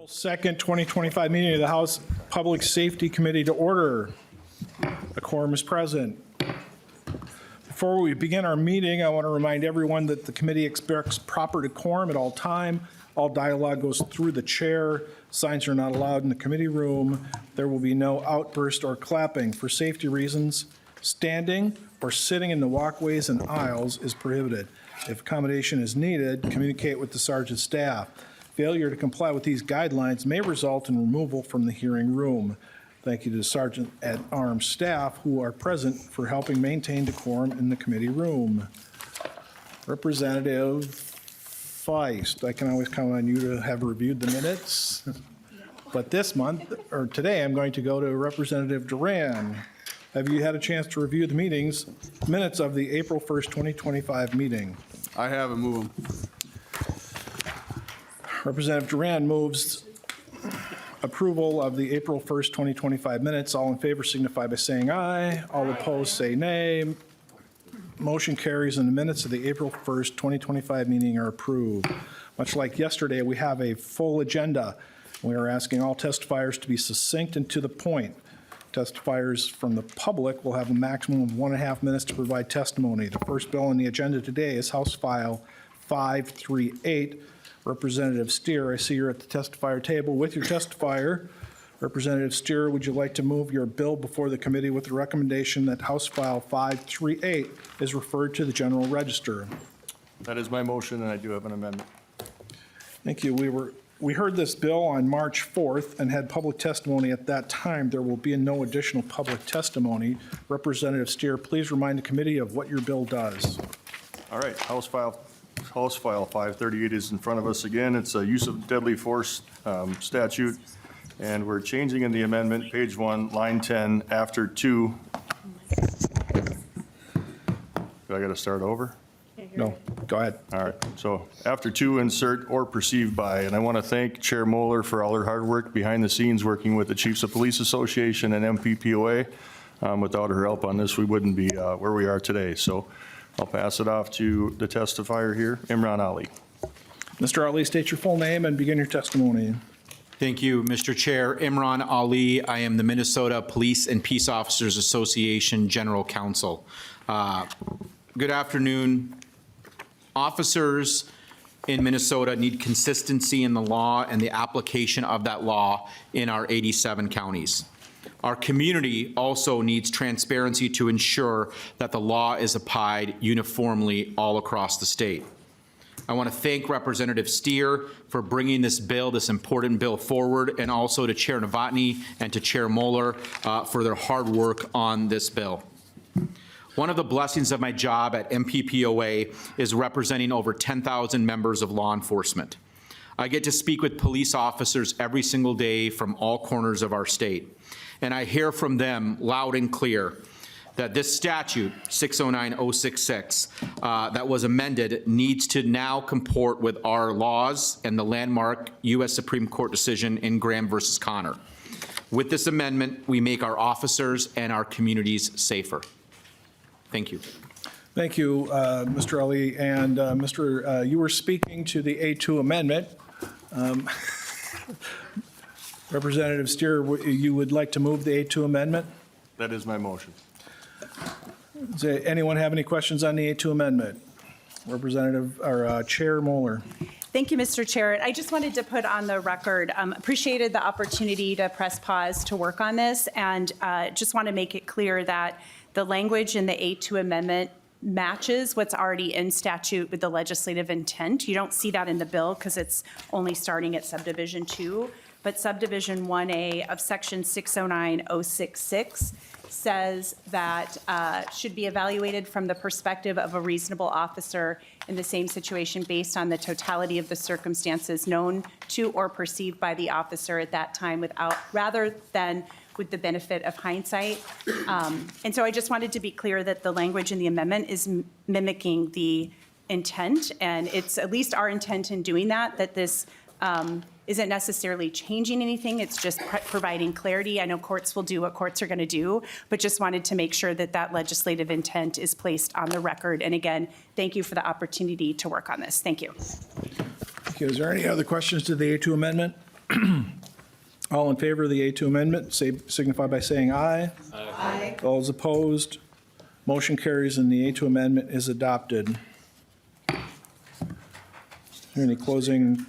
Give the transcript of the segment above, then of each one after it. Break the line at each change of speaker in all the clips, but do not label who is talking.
2nd, 2025 meeting of the House Public Safety Committee to order. A quorum is present. Before we begin our meeting, I want to remind everyone that the committee expects proper decorum at all time. All dialogue goes through the chair. Signs are not allowed in the committee room. There will be no outburst or clapping. For safety reasons, standing or sitting in the walkways and aisles is prohibited. If accommodation is needed, communicate with the sergeant staff. Failure to comply with these guidelines may result in removal from the hearing room. Thank you to the Sergeant at Arms staff who are present for helping maintain decorum in the committee room. Representative Feist, I can always count on you to have reviewed the minutes. But this month, or today, I'm going to go to Representative Duran. Have you had a chance to review the minutes of the April 1st, 2025 meeting?
I have and move them.
Representative Duran moves approval of the April 1st, 2025 minutes. All in favor signify by saying aye. All opposed say nay. Motion carries and the minutes of the April 1st, 2025 meeting are approved. Much like yesterday, we have a full agenda. We are asking all testifiers to be succinct and to the point. Testifiers from the public will have a maximum of 1.5 minutes to provide testimony. The first bill on the agenda today is House File 538. Representative Stier, I see you're at the testifier table with your testifier. Representative Stier, would you like to move your bill before the committee with the recommendation that House File 538 is referred to the General Register?
That is my motion, and I do have an amendment.
Thank you. We heard this bill on March 4th and had public testimony at that time. There will be no additional public testimony. Representative Stier, please remind the committee of what your bill does.
All right, House File 538 is in front of us again. It's a use of deadly force statute, and we're changing in the amendment, page 1, line 10, after 2. Do I got to start over?
No, go ahead.
All right, so after 2, insert or perceived by, and I want to thank Chair Moller for all her hard work behind the scenes working with the Chiefs of Police Association and MPPOA. Without her help on this, we wouldn't be where we are today. So I'll pass it off to the testifier here, Imran Ali.
Mr. Ali, state your full name and begin your testimony.
Thank you, Mr. Chair. Imran Ali. I am the Minnesota Police and Peace Officers Association General Counsel. Good afternoon. Officers in Minnesota need consistency in the law and the application of that law in our 87 counties. Our community also needs transparency to ensure that the law is applied uniformly all across the state. I want to thank Representative Stier for bringing this important bill forward, and also to Chair Novotny and to Chair Moller for their hard work on this bill. One of the blessings of my job at MPPOA is representing over 10,000 members of law enforcement. I get to speak with police officers every single day from all corners of our state. And I hear from them loud and clear that this statute, 609066, that was amended, needs to now comport with our laws and the landmark U.S. Supreme Court decision in Graham versus Connor. With this amendment, we make our officers and our communities safer. Thank you.
Thank you, Mr. Ali. And you were speaking to the A2 amendment. Representative Stier, you would like to move the A2 amendment?
That is my motion.
Does anyone have any questions on the A2 amendment? Representative or Chair Moller.
Thank you, Mr. Chair. I just wanted to put on the record, appreciated the opportunity to press pause to work on this, and just want to make it clear that the language in the A2 amendment matches what's already in statute with the legislative intent. You don't see that in the bill because it's only starting at subdivision 2. But subdivision 1A of section 609066 says that should be evaluated from the perspective of a reasonable officer in the same situation based on the totality of the circumstances known to or perceived by the officer at that time rather than with the benefit of hindsight. And so I just wanted to be clear that the language in the amendment is mimicking the intent, and it's at least our intent in doing that this isn't necessarily changing anything. It's just providing clarity. I know courts will do what courts are going to do, but just wanted to make sure that that legislative intent is placed on the record. And again, thank you for the opportunity to work on this. Thank you.
Thank you. Is there any other questions to the A2 amendment? All in favor of the A2 amendment, signify by saying aye.
Aye.
All is opposed. Motion carries and the A2 amendment is adopted. Any closing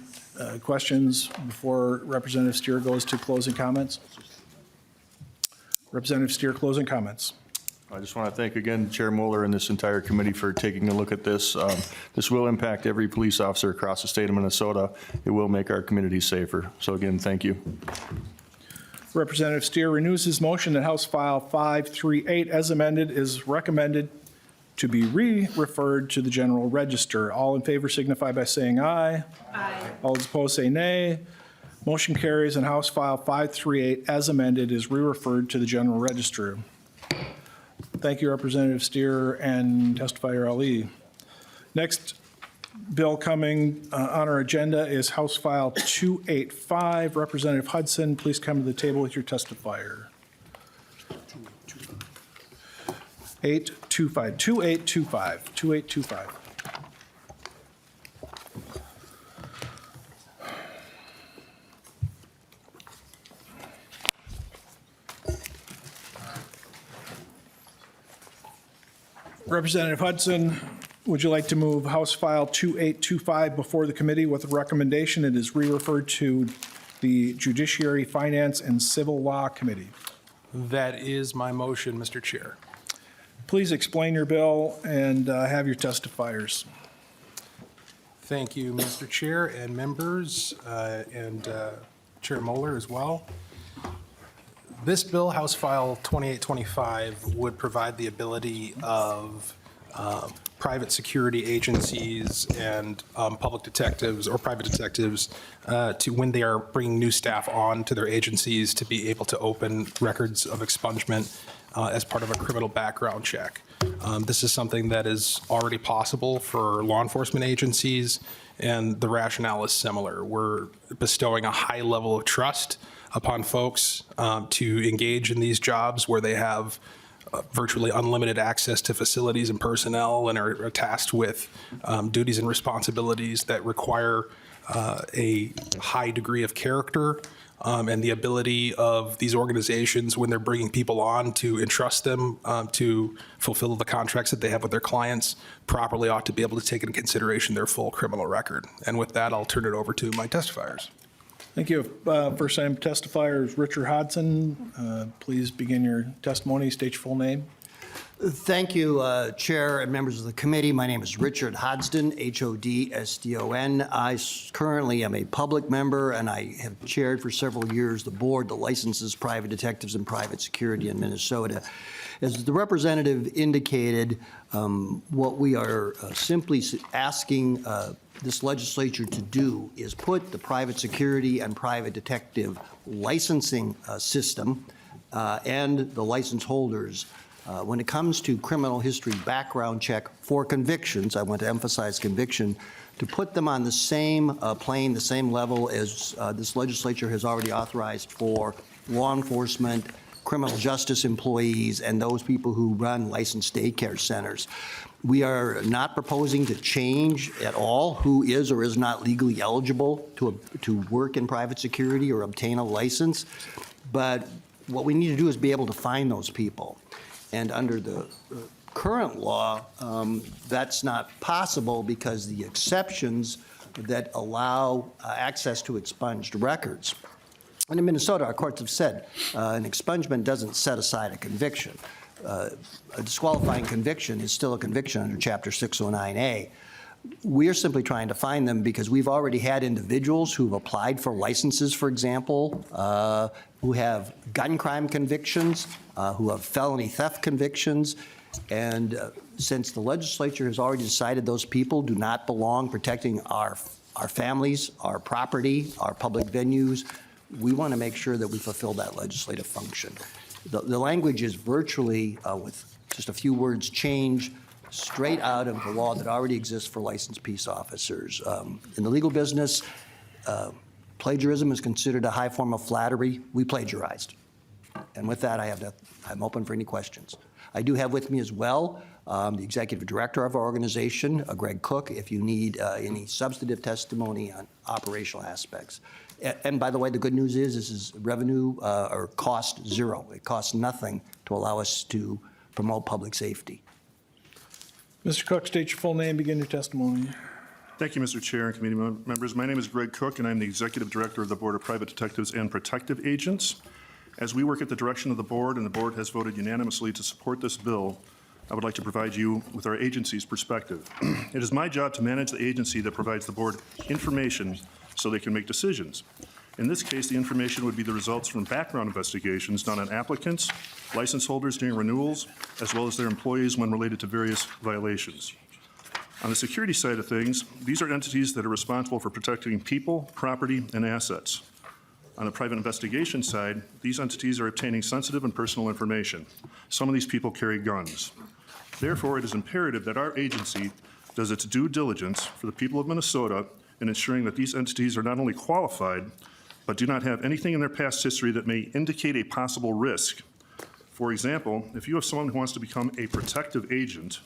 questions before Representative Stier goes to closing comments? Representative Stier, closing comments.
I just want to thank again Chair Moller and this entire committee for taking a look at this. This will impact every police officer across the state of Minnesota. It will make our community safer. So again, thank you.
Representative Stier renews his motion that House File 538 as amended is recommended to be re-referred to the General Register. All in favor signify by saying aye.
Aye.
All opposed say nay. Motion carries and House File 538 as amended is re-referred to the General Register. Thank you, Representative Stier and Testifier Ali. Next bill coming on our agenda is House File 285. Representative Hudson, please come to the table with your testifier. 2825. Representative Hudson, would you like to move House File 2825 before the committee with a recommendation it is re-referred to the Judiciary, Finance, and Civil Law Committee?
That is my motion, Mr. Chair.
Please explain your bill and have your testifiers.
Thank you, Mr. Chair and members, and Chair Moller as well. This bill, House File 2825, would provide the ability of private security agencies and public detectives or private detectives to, when they are bringing new staff on to their agencies, to be able to open records of expungement as part of a criminal background check. This is something that is already possible for law enforcement agencies, and the rationale is similar. We're bestowing a high level of trust upon folks to engage in these jobs where they have virtually unlimited access to facilities and personnel and are tasked with duties and responsibilities that require a high degree of character and the ability of these organizations, when they're bringing people on, to entrust them to fulfill the contracts that they have with their clients properly, ought to be able to take into consideration their full criminal record. And with that, I'll turn it over to my testifiers.
Thank you. First time testifier is Richard Hudson. Please begin your testimony. State your full name.
Thank you, Chair and members of the committee. My name is Richard Hodston, H-O-D-S-D-O-N. I currently am a public member, and I have chaired for several years the board that licenses private detectives and private security in Minnesota. As the representative indicated, what we are simply asking this legislature to do is put the private security and private detective licensing system and the license holders when it comes to criminal history background check for convictions, I want to emphasize conviction, to put them on the same plane, the same level as this legislature has already authorized for law enforcement, criminal justice employees, and those people who run licensed daycare centers. We are not proposing to change at all who is or is not legally eligible to work in private security or obtain a license, but what we need to do is be able to find those people. And under the current law, that's not possible because the exceptions that allow access to expunged records. And in Minnesota, our courts have said an expungement doesn't set aside a conviction. A disqualifying conviction is still a conviction under Chapter 609A. We're simply trying to find them because we've already had individuals who've applied for licenses, for example, who have gun crime convictions, who have felony theft convictions, and since the legislature has already decided those people do not belong protecting our families, our property, our public venues, we want to make sure that we fulfill that legislative function. The language is virtually, with just a few words, change straight out of the law that already exists for licensed peace officers. In the legal business, plagiarism is considered a high form of flattery. We plagiarized. And with that, I'm open for any questions. I do have with me as well the executive director of our organization, Greg Cook, if you need any substantive testimony on operational aspects. And by the way, the good news is this is revenue or cost zero. It costs nothing to allow us to promote public safety.
Mr. Cook, state your full name, begin your testimony.
Thank you, Mr. Chair and committee members. My name is Greg Cook, and I'm the Executive Director of the Board of Private Detectives and Protective Agents. As we work at the direction of the board, and the board has voted unanimously to support this bill, I would like to provide you with our agency's perspective. It is my job to manage the agency that provides the board information so they can make decisions. In this case, the information would be the results from background investigations done on applicants, license holders during renewals, as well as their employees when related to various violations. On the security side of things, these are entities that are responsible for protecting people, property, and assets. On the private investigation side, these entities are obtaining sensitive and personal information. Some of these people carry guns. Therefore, it is imperative that our agency does its due diligence for the people of Minnesota in ensuring that these entities are not only qualified, but do not have anything in their past history that may indicate a possible risk. For example, if you have someone who wants to become a protective agent,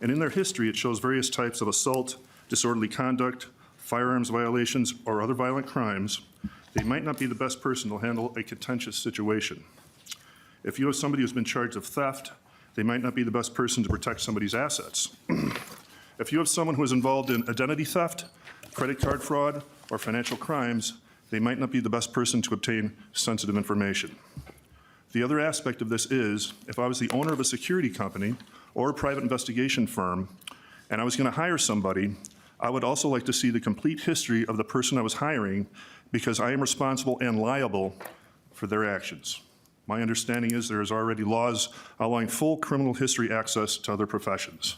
and in their history it shows various types of assault, disorderly conduct, firearms violations, or other violent crimes, they might not be the best person to handle a contentious situation. If you have somebody who's been charged of theft, they might not be the best person to protect somebody's assets. If you have someone who is involved in identity theft, credit card fraud, or financial crimes, they might not be the best person to obtain sensitive information. The other aspect of this is, if I was the owner of a security company or a private investigation firm, and I was going to hire somebody, I would also like to see the complete history of the person I was hiring, because I am responsible and liable for their actions. My understanding is there is already laws allowing full criminal history access to other professions.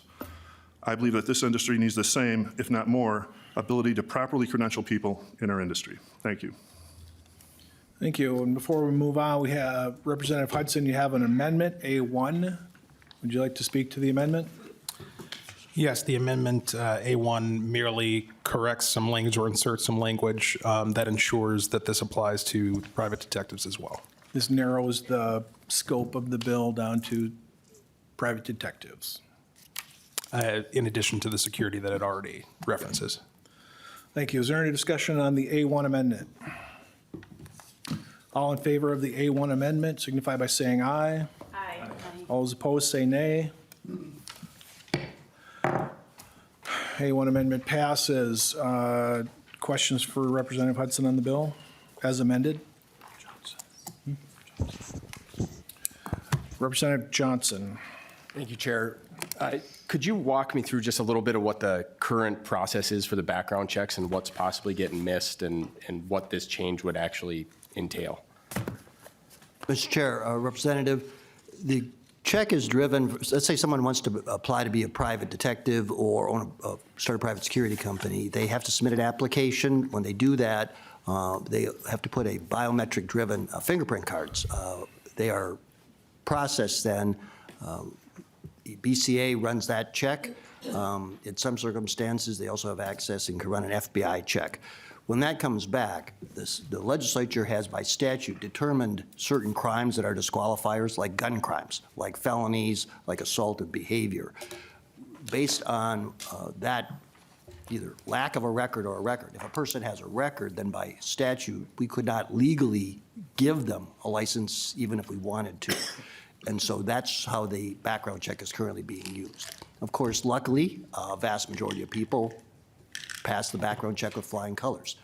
I believe that this industry needs the same, if not more, ability to properly credential people in our industry. Thank you.
Thank you. And before we move on, we have Representative Hudson, you have an amendment, A1. Would you like to speak to the amendment?
Yes, the amendment A1 merely corrects some language or inserts some language that ensures that this applies to private detectives as well.
This narrows the scope of the bill down to private detectives.
In addition to the security that it already references.
Thank you. Is there any discussion on the A1 amendment? All in favor of the A1 amendment signify by saying aye.
Aye.
All those opposed say nay. A1 amendment passes. Questions for Representative Hudson on the bill as amended? Representative Johnson.
Thank you, Chair. Could you walk me through just a little bit of what the current process is for the background checks and what's possibly getting missed and what this change would actually entail?
Mr. Chair, Representative, the check is driven, let's say someone wants to apply to be a private detective or own start a private security company. They have to submit an application. When they do that, they have to put a biometric-driven fingerprint cards. They are processed then. BCA runs that check. In some circumstances, they also have access and can run an FBI check. When that comes back, the legislature has by statute determined certain crimes that are disqualifiers, like gun crimes, like felonies, like assaultive behavior. Based on that either lack of a record or a record. If a person has a record, then by statute, we could not legally give them a license even if we wanted to. And so that's how the background check is currently being used. Of course, luckily, a vast majority of people pass the background check with flying colors.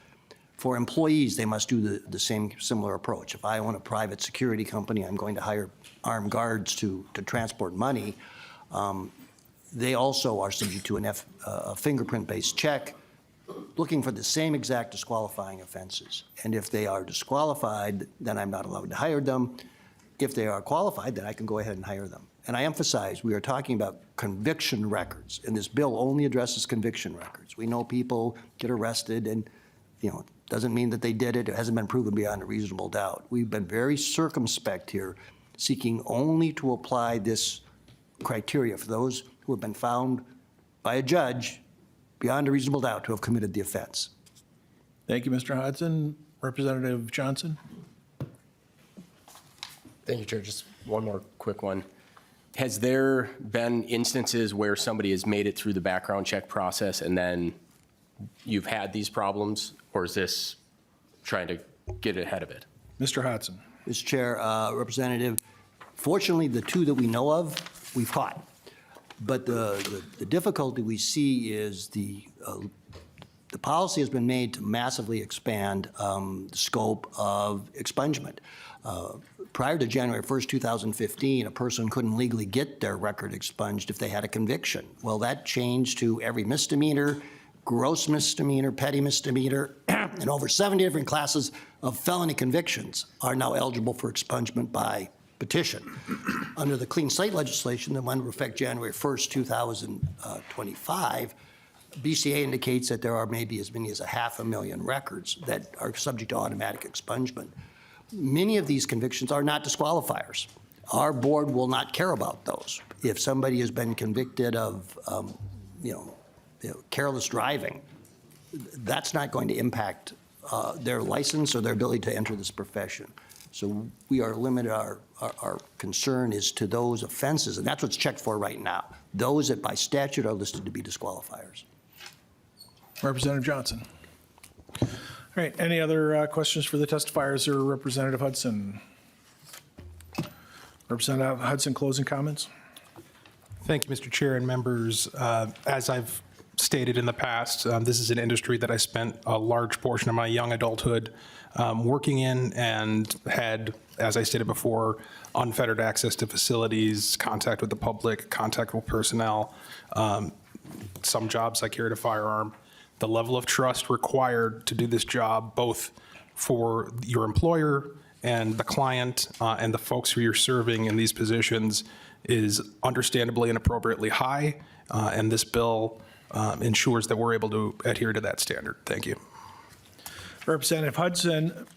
For employees, they must do the same similar approach. If I own a private security company, I'm going to hire armed guards to transport money. They also are subject to a fingerprint-based check looking for the same exact disqualifying offenses. And if they are disqualified, then I'm not allowed to hire them. If they are qualified, then I can go ahead and hire them. And I emphasize, we are talking about conviction records, and this bill only addresses conviction records. We know people get arrested, and doesn't mean that they did it. It hasn't been proven beyond a reasonable doubt. We've been very circumspect here, seeking only to apply this criteria for those who have been found by a judge beyond a reasonable doubt to have committed the offense.
Thank you, Mr. Hudson. Representative Johnson.
Thank you, Chair. Just one more quick one. Has there been instances where somebody has made it through the background check process and then you've had these problems? Or is this trying to get ahead of it?
Mr. Hudson.
Mr. Chair, Representative, fortunately, the two that we know of, we've caught. But the difficulty we see is the policy has been made to massively expand the scope of expungement. Prior to January 1st, 2015, a person couldn't legally get their record expunged if they had a conviction. Well, that changed to every misdemeanor, gross misdemeanor, petty misdemeanor, and over 70 different classes of felony convictions are now eligible for expungement by petition. Under the clean slate legislation that went into effect January 1st, 2025, BCA indicates that there are maybe as many as 500,000 records that are subject to automatic expungement. Many of these convictions are not disqualifiers. Our board will not care about those. If somebody has been convicted of, careless driving, that's not going to impact their license or their ability to enter this profession. So we are limited, our concern is to those offenses, and that's what's checked for right now, those that by statute are listed to be disqualifiers.
Representative Johnson. All right, any other questions for the testifiers or Representative Hudson? Representative Hudson, closing comments?
Thank you, Mr. Chair and members. As I've stated in the past, this is an industry that I spent a large portion of my young adulthood working in and had, as I stated before, unfettered access to facilities, contact with the public, contact with personnel. Some jobs I carried a firearm. The level of trust required to do this job, both for your employer and the client and the folks who you're serving in these positions, is understandably and appropriately high, and this bill ensures that we're able to adhere to that standard. Thank you.
Representative Hudson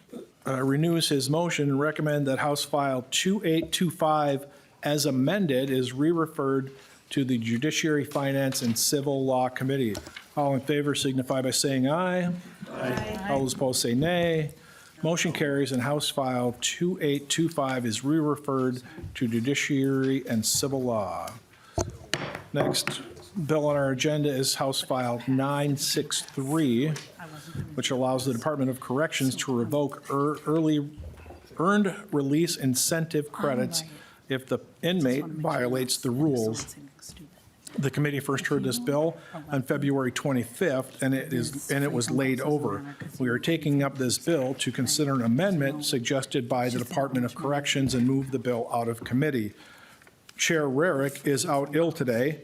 renews his motion and recommend that House File 2825 as amended is re-referred to the Judiciary, Finance, and Civil Law Committee. All in favor signify by saying aye. Aye. All those opposed say nay. Motion carries, and House File 2825 is re-referred to Judiciary and Civil Law. Next bill on our agenda is House File 963, which allows the Department of Corrections to revoke early earned release incentive credits if the inmate violates the rules. The committee first heard this bill on February 25th, and it was laid over. We are taking up this bill to consider an amendment suggested by the Department of Corrections and move the bill out of committee. Chair Rarick is out ill today.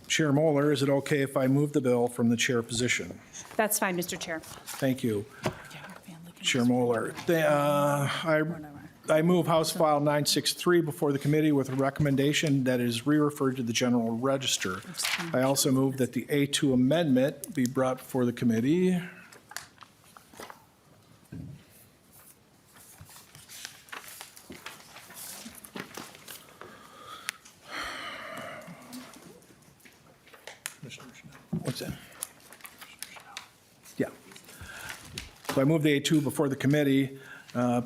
Chair Moller, is it okay if I move the bill from the chair position?
That's fine, Mr. Chair.
Thank you, Chair Moller. I move House File 963 before the committee with a recommendation that is re-referred to the General Register. I also move that the A2 amendment be brought before the committee. What's that? Yeah. So I move the A2 before the committee.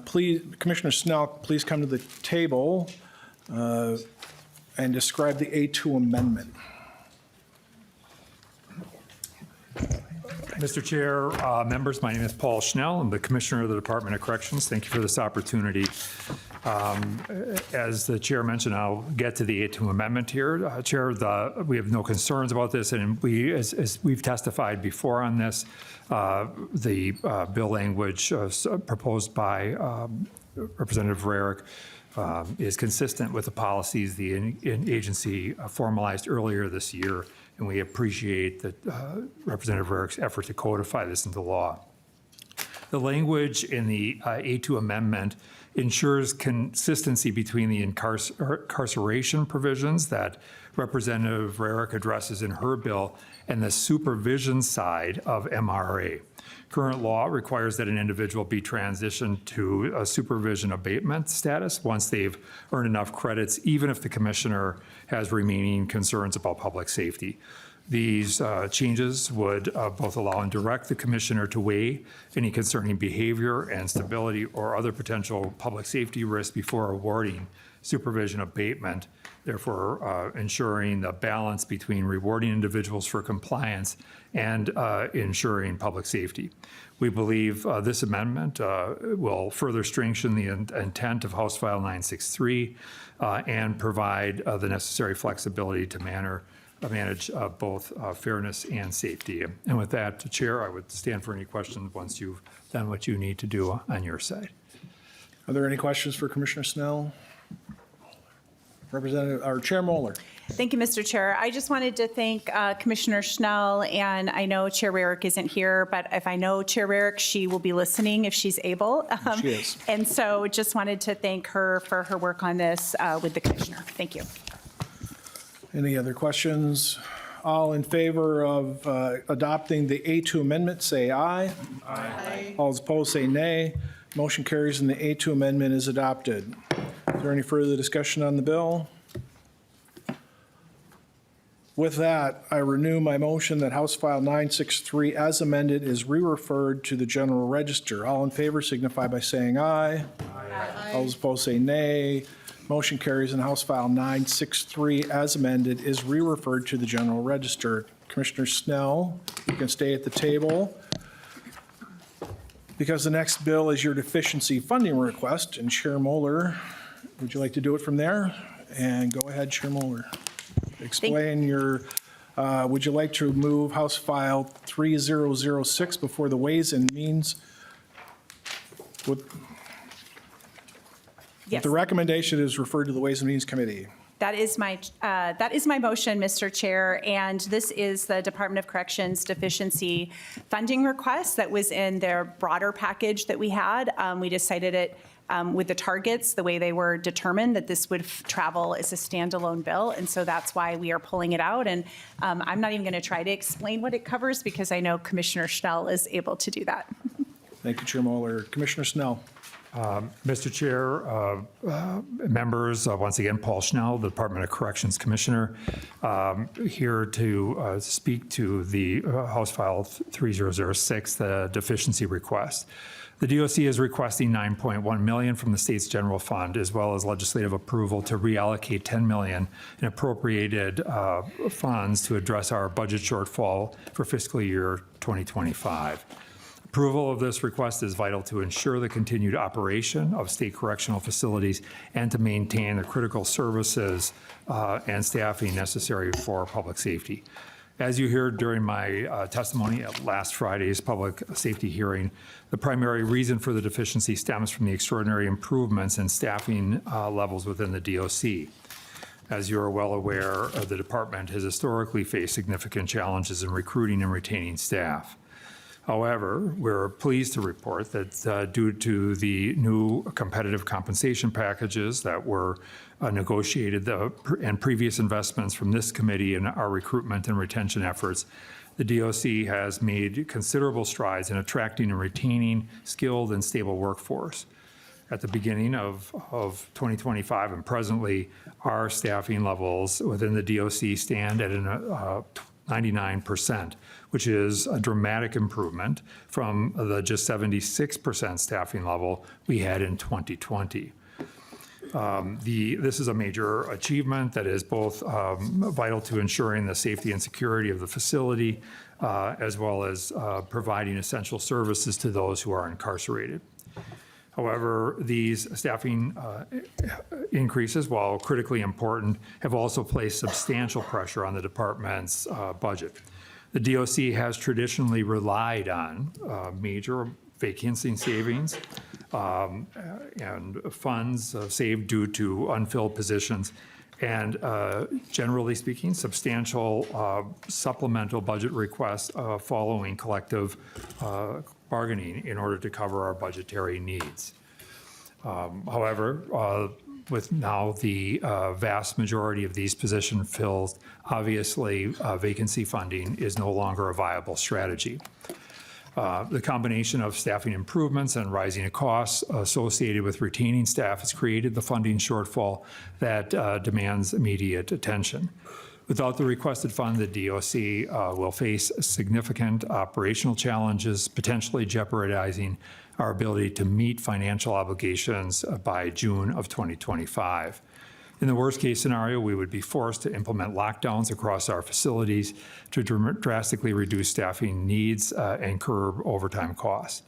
Please, Commissioner Snell, please come to the table and describe the A2 amendment.
Mr. Chair, members, my name is Paul Schnell. I'm the Commissioner of the Department of Corrections. Thank you for this opportunity. As the chair mentioned, I'll get to the A2 amendment here. Chair, we have no concerns about this, and as we've testified before on this, the bill language proposed by Representative Rarick is consistent with the policies the agency formalized earlier this year, and we appreciate that Representative Rarick's effort to codify this into law. The language in the A2 amendment ensures consistency between the incarceration provisions that Representative Rarick addresses in her bill and the supervision side of MRA. Current law requires that an individual be transitioned to a supervision abatement status once they've earned enough credits, even if the commissioner has remaining concerns about public safety. These changes would both allow and direct the commissioner to weigh any concerning behavior and stability or other potential public safety risks before awarding supervision abatement, therefore ensuring the balance between rewarding individuals for compliance and ensuring public safety. We believe this amendment will further strengthen the intent of House File 963 and provide the necessary flexibility to manage both fairness and safety. And with that, Chair, I would stand for any questions once you've done what you need to do on your side.
Are there any questions for Commissioner Snell? Representative, or Chair Moller?
Thank you, Mr. Chair. I just wanted to thank Commissioner Schnell, and I know Chair Rarick isn't here, but if I know Chair Rarick, she will be listening if she's able.
She is.
And so just wanted to thank her for her work on this with the Commissioner. Thank you.
Any other questions? All in favor of adopting the A2 amendment, say aye. Aye. All opposed, say nay. Motion carries and the A2 amendment is adopted. Is there any further discussion on the bill? With that, I renew my motion that House File 963 as amended is re-referred to the General Register. All in favor signify by saying aye. Aye. All opposed, say nay. Motion carries and House File 963 as amended is re-referred to the General Register. Commissioner Snell, you can stay at the table. Because the next bill is your deficiency funding request, and Chair Moller, would you like to do it from there? And go ahead, Chair Moller. Explain your, would you like to move House File 3006 before the Ways and Means?
Yes.
The recommendation is referred to the Ways and Means Committee.
That is my motion, Mr. Chair, and this is the Department of Corrections deficiency funding request that was in their broader package that we had. We decided it with the targets, the way they were determined, that this would travel as a standalone bill, and so that's why we are pulling it out. And I'm not even going to try to explain what it covers because I know Commissioner Schnell is able to do that.
Thank you, Chair Moller. Commissioner Snell.
Mr. Chair, members, once again, Paul Schnell, the Department of Corrections Commissioner, here to speak to the House File 3006, the deficiency request. The DOC is requesting $9.1 million from the state's general fund, as well as legislative approval to reallocate $10 million in appropriated funds to address our budget shortfall for fiscal year 2025. Approval of this request is vital to ensure the continued operation of state correctional facilities and to maintain the critical services and staffing necessary for public safety. As you heard during my testimony at last Friday's public safety hearing, the primary reason for the deficiency stems from the extraordinary improvements in staffing levels within the DOC. As you are well aware, the department has historically faced significant challenges in recruiting and retaining staff. However, we're pleased to report that due to the new competitive compensation packages that were negotiated and previous investments from this committee in our recruitment and retention efforts, the DOC has made considerable strides in attracting and retaining skilled and stable workforce. At the beginning of 2025 and presently, our staffing levels within the DOC stand at 99%, which is a dramatic improvement from the just 76% staffing level we had in 2020. This is a major achievement that is both vital to ensuring the safety and security of the facility, as well as providing essential services to those who are incarcerated. However, these staffing increases, while critically important, have also placed substantial pressure on the department's budget. The DOC has traditionally relied on major vacancy savings and funds saved due to unfilled positions, and generally speaking, substantial supplemental budget requests following collective bargaining in order to cover our budgetary needs. However, with now the vast majority of these positions filled, obviously vacancy funding is no longer a viable strategy. The combination of staffing improvements and rising costs associated with retaining staff has created the funding shortfall that demands immediate attention. Without the requested fund, the DOC will face significant operational challenges, potentially jeopardizing our ability to meet financial obligations by June of 2025. In the worst-case scenario, we would be forced to implement lockdowns across our facilities to drastically reduce staffing needs and curb overtime costs.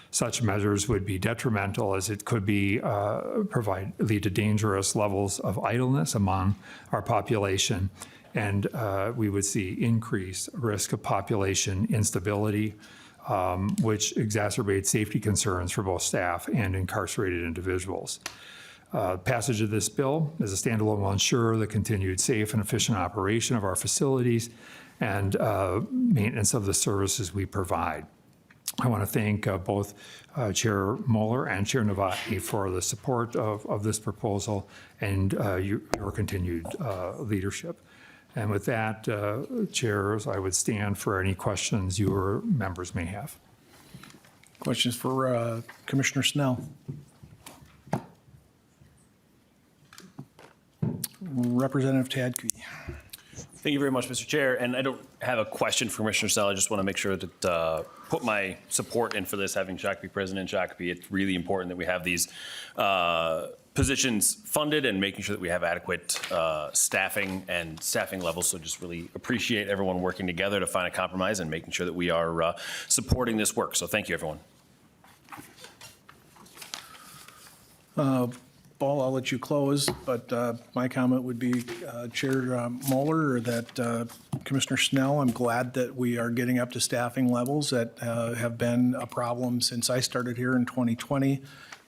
Such measures would be detrimental as it could be lead to dangerous levels of idleness among our population, and we would see increased risk of population instability, which exacerbates safety concerns for both staff and incarcerated individuals. Passage of this bill as a standalone will ensure the continued safe and efficient operation of our facilities and maintenance of the services we provide. I want to thank both Chair Moller and Chair Novotny for the support of this proposal and your continued leadership. And with that, chairs, I would stand for any questions your members may have.
Questions for Commissioner Snell? Representative Tadke.
Thank you very much, Mr. Chair. And I don't have a question for Commissioner Snell. I just want to make sure that put my support in for this, having Shakopee President Shakopee. It's really important that we have these positions funded and making sure that we have adequate staffing and staffing levels. So just really appreciate everyone working together to find a compromise and making sure that we are supporting this work. So thank you, everyone.
Paul, I'll let you close, but my comment would be, Chair Moller, that Commissioner Snell, I'm glad that we are getting up to staffing levels that have been a problem since I started here in 2020.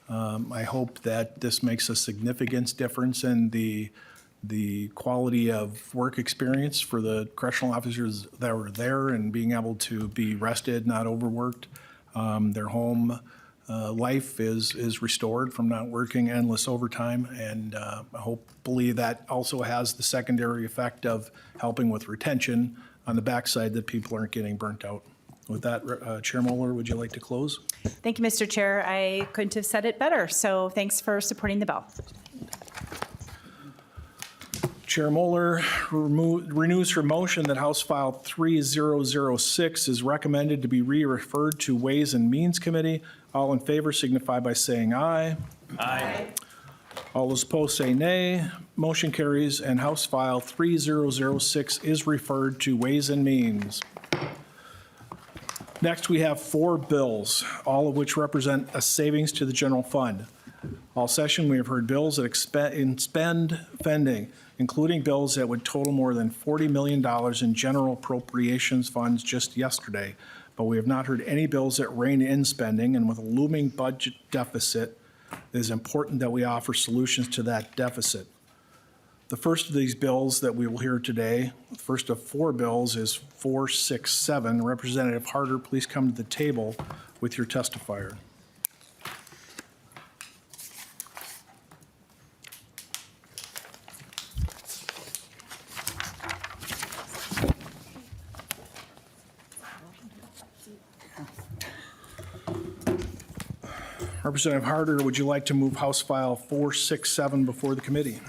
I hope that this makes a significant difference in the quality of work experience for the correctional officers that were there and being able to be rested, not overworked. Their home life is restored from not working endless overtime, and hopefully that also has the secondary effect of helping with retention on the backside, that people aren't getting burnt out. With that, Chair Moller, would you like to close?
Thank you, Mr. Chair. I couldn't have said it better, so thanks for supporting the bill.
Chair Moller renews her motion that House File 3006 is recommended to be re-referred to Ways and Means Committee. All in favor signify by saying aye.
Aye.
All those opposed say nay. Motion carries, and House File 3006 is referred to Ways and Means. Next, we have 4 bills, all of which represent a savings to the general fund. All session, we have heard bills that expend spending, including bills that would total more than $40 million in general appropriations funds just yesterday. But we have not heard any bills that rein in spending, and with a looming budget deficit, it is important that we offer solutions to that deficit. The first of these bills that we will hear today, the first of 4 bills, is 467. Representative Harder, please come to the table with your testifier. Representative Harder, would you like to move House File 467 before the committee?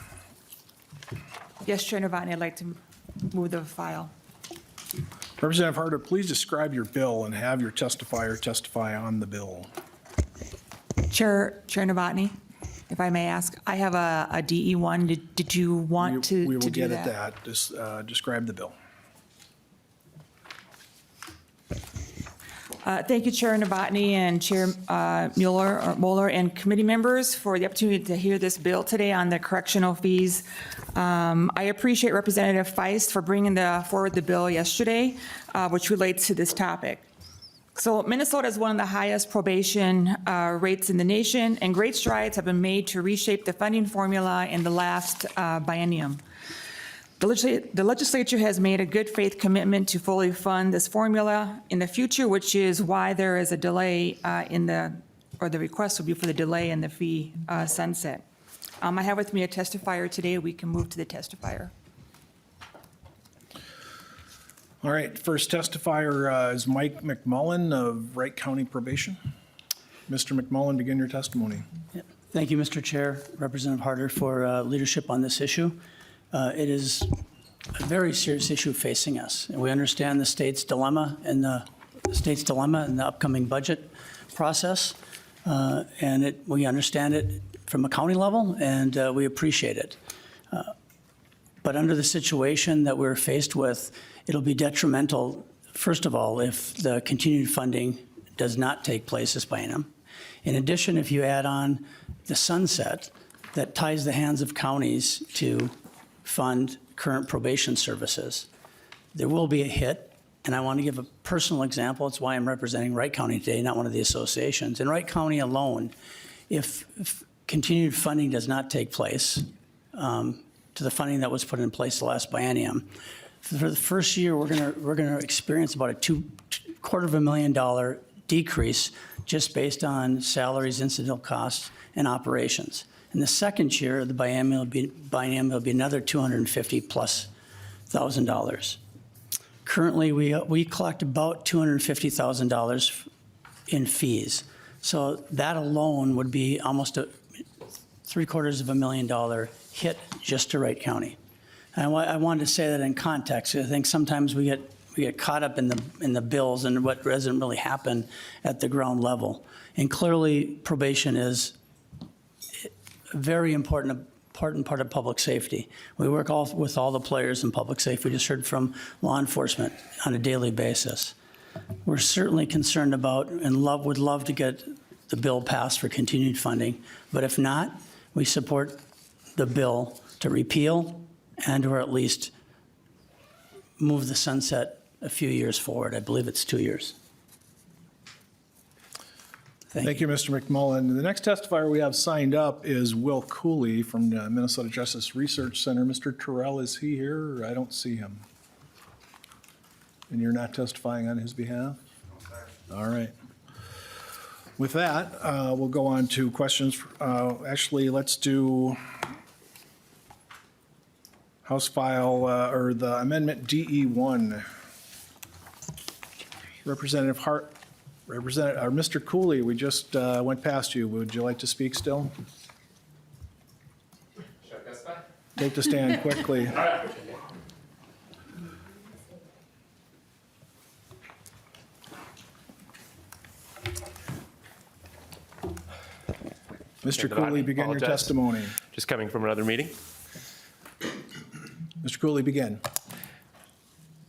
Yes, Chair Novotny, I'd like to move the file.
Representative Harder, please describe your bill and have your testifier testify on the bill.
Chair Novotny, if I may ask, I have a DE1. Did you want to do that?
We will get at that. Just describe the bill.
Thank you, Chair Novotny and Chair Moller and committee members for the opportunity to hear this bill today on the correctional fees. I appreciate Representative Feist for bringing forward the bill yesterday, which relates to this topic. So Minnesota is one of the highest probation rates in the nation, and great strides have been made to reshape the funding formula in the last biennium. The legislature has made a good faith commitment to fully fund this formula in the future, which is why there is a delay or the request will be for the delay in the fee sunset. I have with me a testifier today. We can move to the testifier.
All right, first testifier is Mike McMullen of Wright County Probation. Mr. McMullen, begin your testimony.
Thank you, Mr. Chair, Representative Harder, for leadership on this issue. It is a very serious issue facing us, and we understand the state's dilemma and the upcoming budget process, and we understand it from a county level, and we appreciate it. But under the situation that we're faced with, it'll be detrimental, first of all, if the continued funding does not take place this biennium. In addition, if you add on the sunset that ties the hands of counties to fund current probation services, there will be a hit. And I want to give a personal example. It's why I'm representing Wright County today, not one of the associations. In Wright County alone, if continued funding does not take place, to the funding that was put in place the last biennium, for the first year, we're going to experience about a $250,000 decrease just based on salaries, incidental costs, and operations. In the second year, the biennium will be another $250,000+. Currently, we collect about $250,000 in fees. So that alone would be almost a $750,000 hit just to Wright County. And I wanted to say that in context. I think sometimes we get caught up in the bills and what doesn't really happen at the ground level. And clearly, probation is a very important part of public safety. We work with all the players in public safety. We just heard from law enforcement on a daily basis. We're certainly concerned about and would love to get the bill passed for continued funding. But if not, we support the bill to repeal and or at least move the sunset a few years forward. I believe it's 2 years.
Thank you, Mr. McMullen. The next testifier we have signed up is Will Cooley from the Minnesota Justice Research Center. Mr. Terrell, is he here? I don't see him. And you're not testifying on his behalf? All right. With that, we'll go on to questions. Actually, let's do House File, or the Amendment DE1. Representative Hart, Mr. Cooley, we just went past you. Would you like to speak still?
Should I testify?
Take the stand quickly.
All right.
Mr. Cooley, begin your
Apologize.
testimony.
Just coming from another meeting.
Mr. Cooley, begin.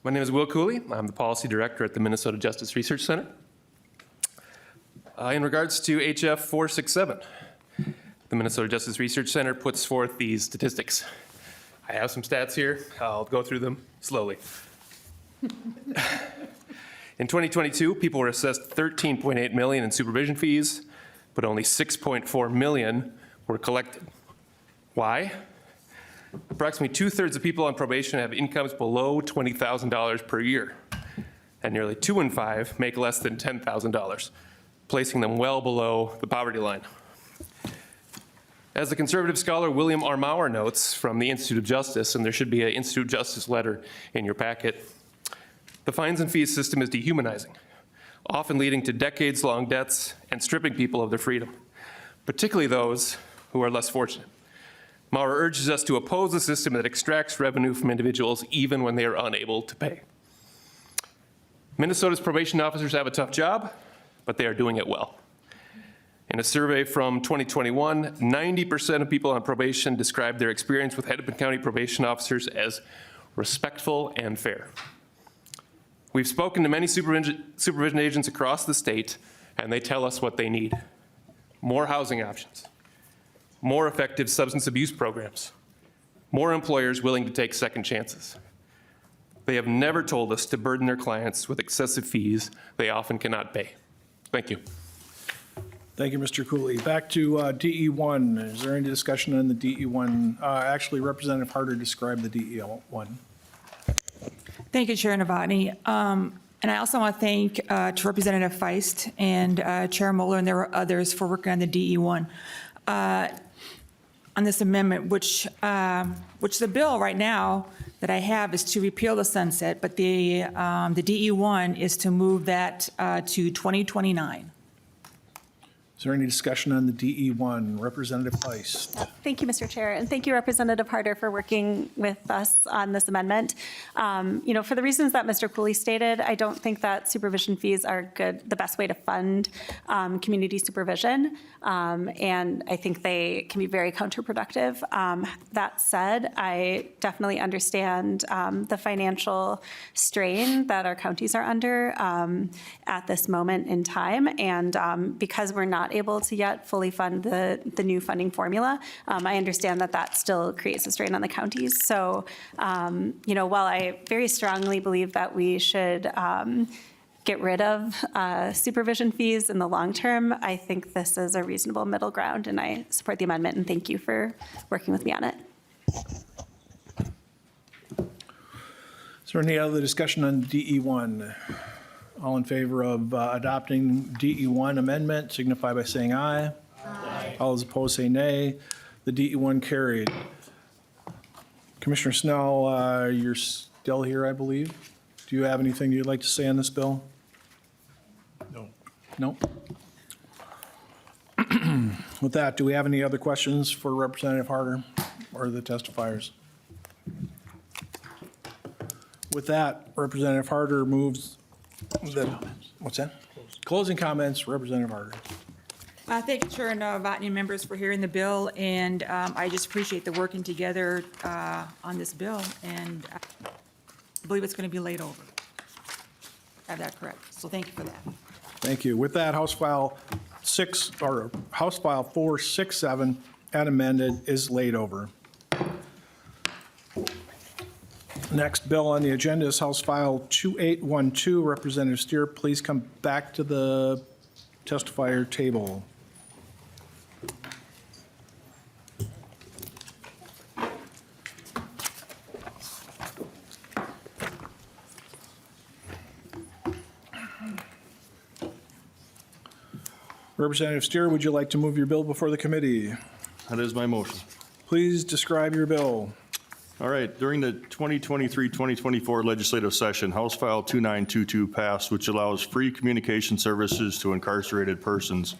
My name is Will Cooley. I'm the Policy Director at the Minnesota Justice Research Center. In regards to HF 467, the Minnesota Justice Research Center puts forth these statistics. I have some stats here. I'll go through them slowly. In 2022, people were assessed $13.8 million in supervision fees, but only $6.4 million were collected. Why? Approximately 2/3 of people on probation have incomes below $20,000 per year, and nearly 2 in 5 make less than $10,000, placing them well below the poverty line. As the conservative scholar William R. Moller notes from the Institute of Justice, and there should be an Institute of Justice letter in your packet, the fines and fees system is dehumanizing, often leading to decades-long debts and stripping people of their freedom, particularly those who are less fortunate. Moller urges us to oppose a system that extracts revenue from individuals even when they are unable to pay. Minnesota's probation officers have a tough job, but they are doing it well. In a survey from 2021, 90% of people on probation described their experience with Hennepin County probation officers as respectful and fair. We've spoken to many supervision agents across the state, and they tell us what they need: more housing options, more effective substance abuse programs, more employers willing to take second chances. They have never told us to burden their clients with excessive fees they often cannot pay. Thank you.
Thank you, Mr. Cooley. Back to DE1. Is there any discussion on the DE1? Actually, Representative Harder described the DE1.
Thank you, Chair Novotny. And I also want to thank to Representative Feist and Chair Moller, and there were others, for working on the DE1 on this amendment, which the bill right now that I have is to repeal the sunset, but the DE1 is to move that to 2029.
Is there any discussion on the DE1? Representative Feist.
Thank you, Mr. Chair, and thank you, Representative Harder, for working with us on this amendment. For the reasons that Mr. Cooley stated, I don't think that supervision fees are the best way to fund community supervision, and I think they can be very counterproductive. That said, I definitely understand the financial strain that our counties are under at this moment in time, and because we're not able to yet fully fund the new funding formula, I understand that still creates a strain on the counties. So, while I very strongly believe that we should get rid of supervision fees in the long term, I think this is a reasonable middle ground, and I support the amendment, and thank you for working with me on it.
Is there any other discussion on DE1? All in favor of adopting DE1 amendment signify by saying aye. Aye. All those opposed say nay. The DE1 carried. Commissioner Snell, you're still here, I believe. Do you have anything you'd like to say on this bill? No. No? With that, do we have any other questions for Representative Harder or the testifiers? With that, Representative Harder moves that. What's that? Closing comments, Representative Harder.
Thank you, Chair and Novotny members, for hearing the bill, and I just appreciate the working together on this bill, and I believe it's going to be laid over. I have that correct, so thank you for that.
Thank you. With that, House File 467 and amended is laid over. Next bill on the agenda is House File 2812. Representative Stier, please come back to the testifier table. Representative Stier, would you like to move your bill before the committee?
That is my motion.
Please describe your bill.
All right, during the 2023-2024 legislative session, House File 2922 passed, which allows free communication services to incarcerated persons.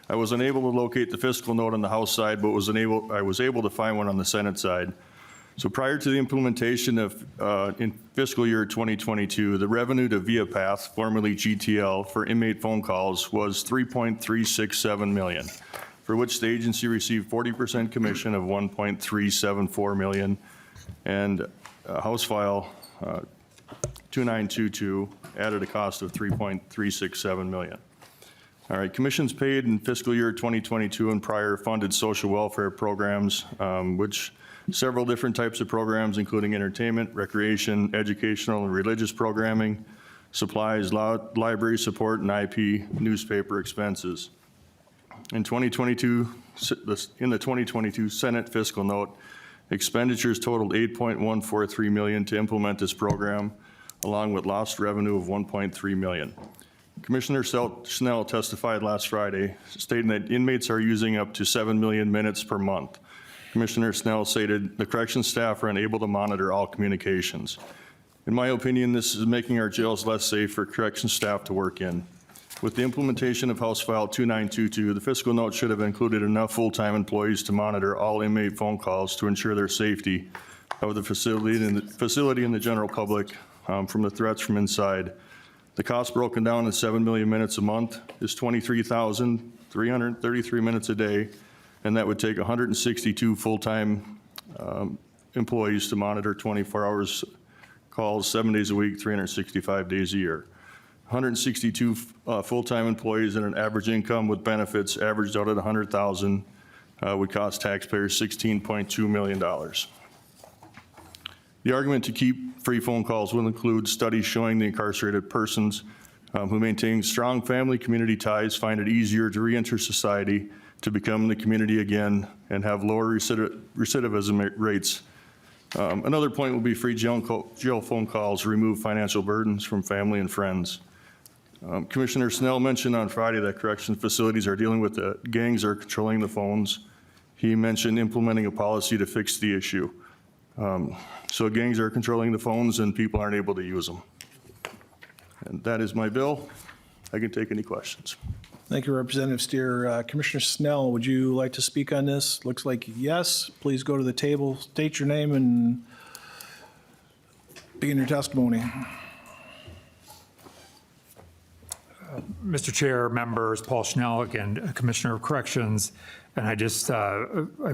I was unable to locate the fiscal note on the House side, but I was able to find one on the Senate side. So prior to the implementation of in fiscal year 2022, the revenue to Via Path, formerly GTL, for inmate phone calls was $3.367 million, for which the agency received 40% commission of $1.374 million. And House File 2922 added a cost of $3.367 million. All right, commissions paid in fiscal year 2022 and prior funded social welfare programs, which several different types of programs, including entertainment, recreation, educational, and religious programming, supplies, library support, and IP newspaper expenses. In 2022, in the 2022 Senate fiscal note, expenditures totaled $8.143 million to implement this program, along with lost revenue of $1.3 million. Commissioner Snell testified last Friday, stating that inmates are using up to 7 million minutes per month. Commissioner Snell stated the corrections staff are unable to monitor all communications. In my opinion, this is making our jails less safe for corrections staff to work in. With the implementation of House File 2922, the fiscal note should have included enough full-time employees to monitor all inmate phone calls to ensure their safety of the facility and the general public from the threats from inside. The cost broken down in 7 million minutes a month is 23,333 minutes a day, and that would take 162 full-time employees to monitor 24 hours calls, 7 days a week, 365 days a year. 162 full-time employees and an average income with benefits averaged out at $100,000 would cost taxpayers $16.2 million. The argument to keep free phone calls will include studies showing the incarcerated persons who maintain strong family community ties find it easier to reenter society, to become the community again, and have lower recidivism rates. Another point will be free jail phone calls remove financial burdens from family and friends. Commissioner Snell mentioned on Friday that correction facilities are dealing with the gangs are controlling the phones. He mentioned implementing a policy to fix the issue. So gangs are controlling the phones and people aren't able to use them. And that is my bill. I can take any questions.
Thank you, Representative Stier. Commissioner Snell, would you like to speak on this? Looks like yes. Please go to the table, state your name, and begin your testimony.
Mr. Chair, members, Paul Schnell, again, Commissioner of Corrections, and I just, I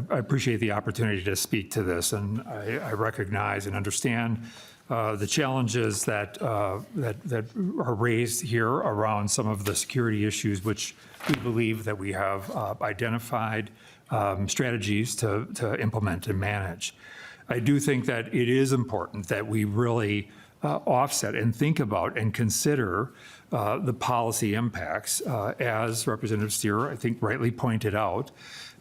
appreciate the opportunity to speak to this, and I recognize and understand the challenges that are raised here around some of the security issues, which we believe that we have identified strategies to implement and manage. I do think that it is important that we really offset and think about and consider the policy impacts, as Representative Stier, I think, rightly pointed out,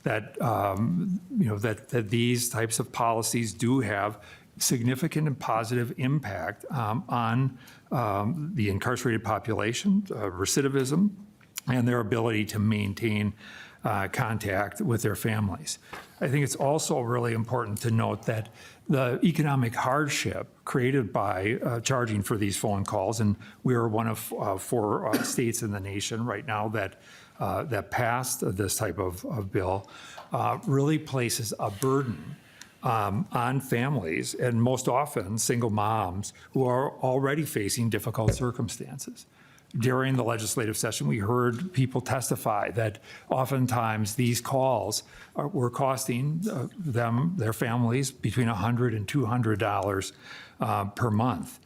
that that these types of policies do have significant and positive impact on the incarcerated population, recidivism, and their ability to maintain contact with their families. I think it's also really important to note that the economic hardship created by charging for these phone calls, and we are one of 4 states in the nation right now that passed this type of bill, really places a burden on families, and most often single moms who are already facing difficult circumstances. During the legislative session, we heard people testify that oftentimes these calls were costing them, their families, between $100 and $200 per month.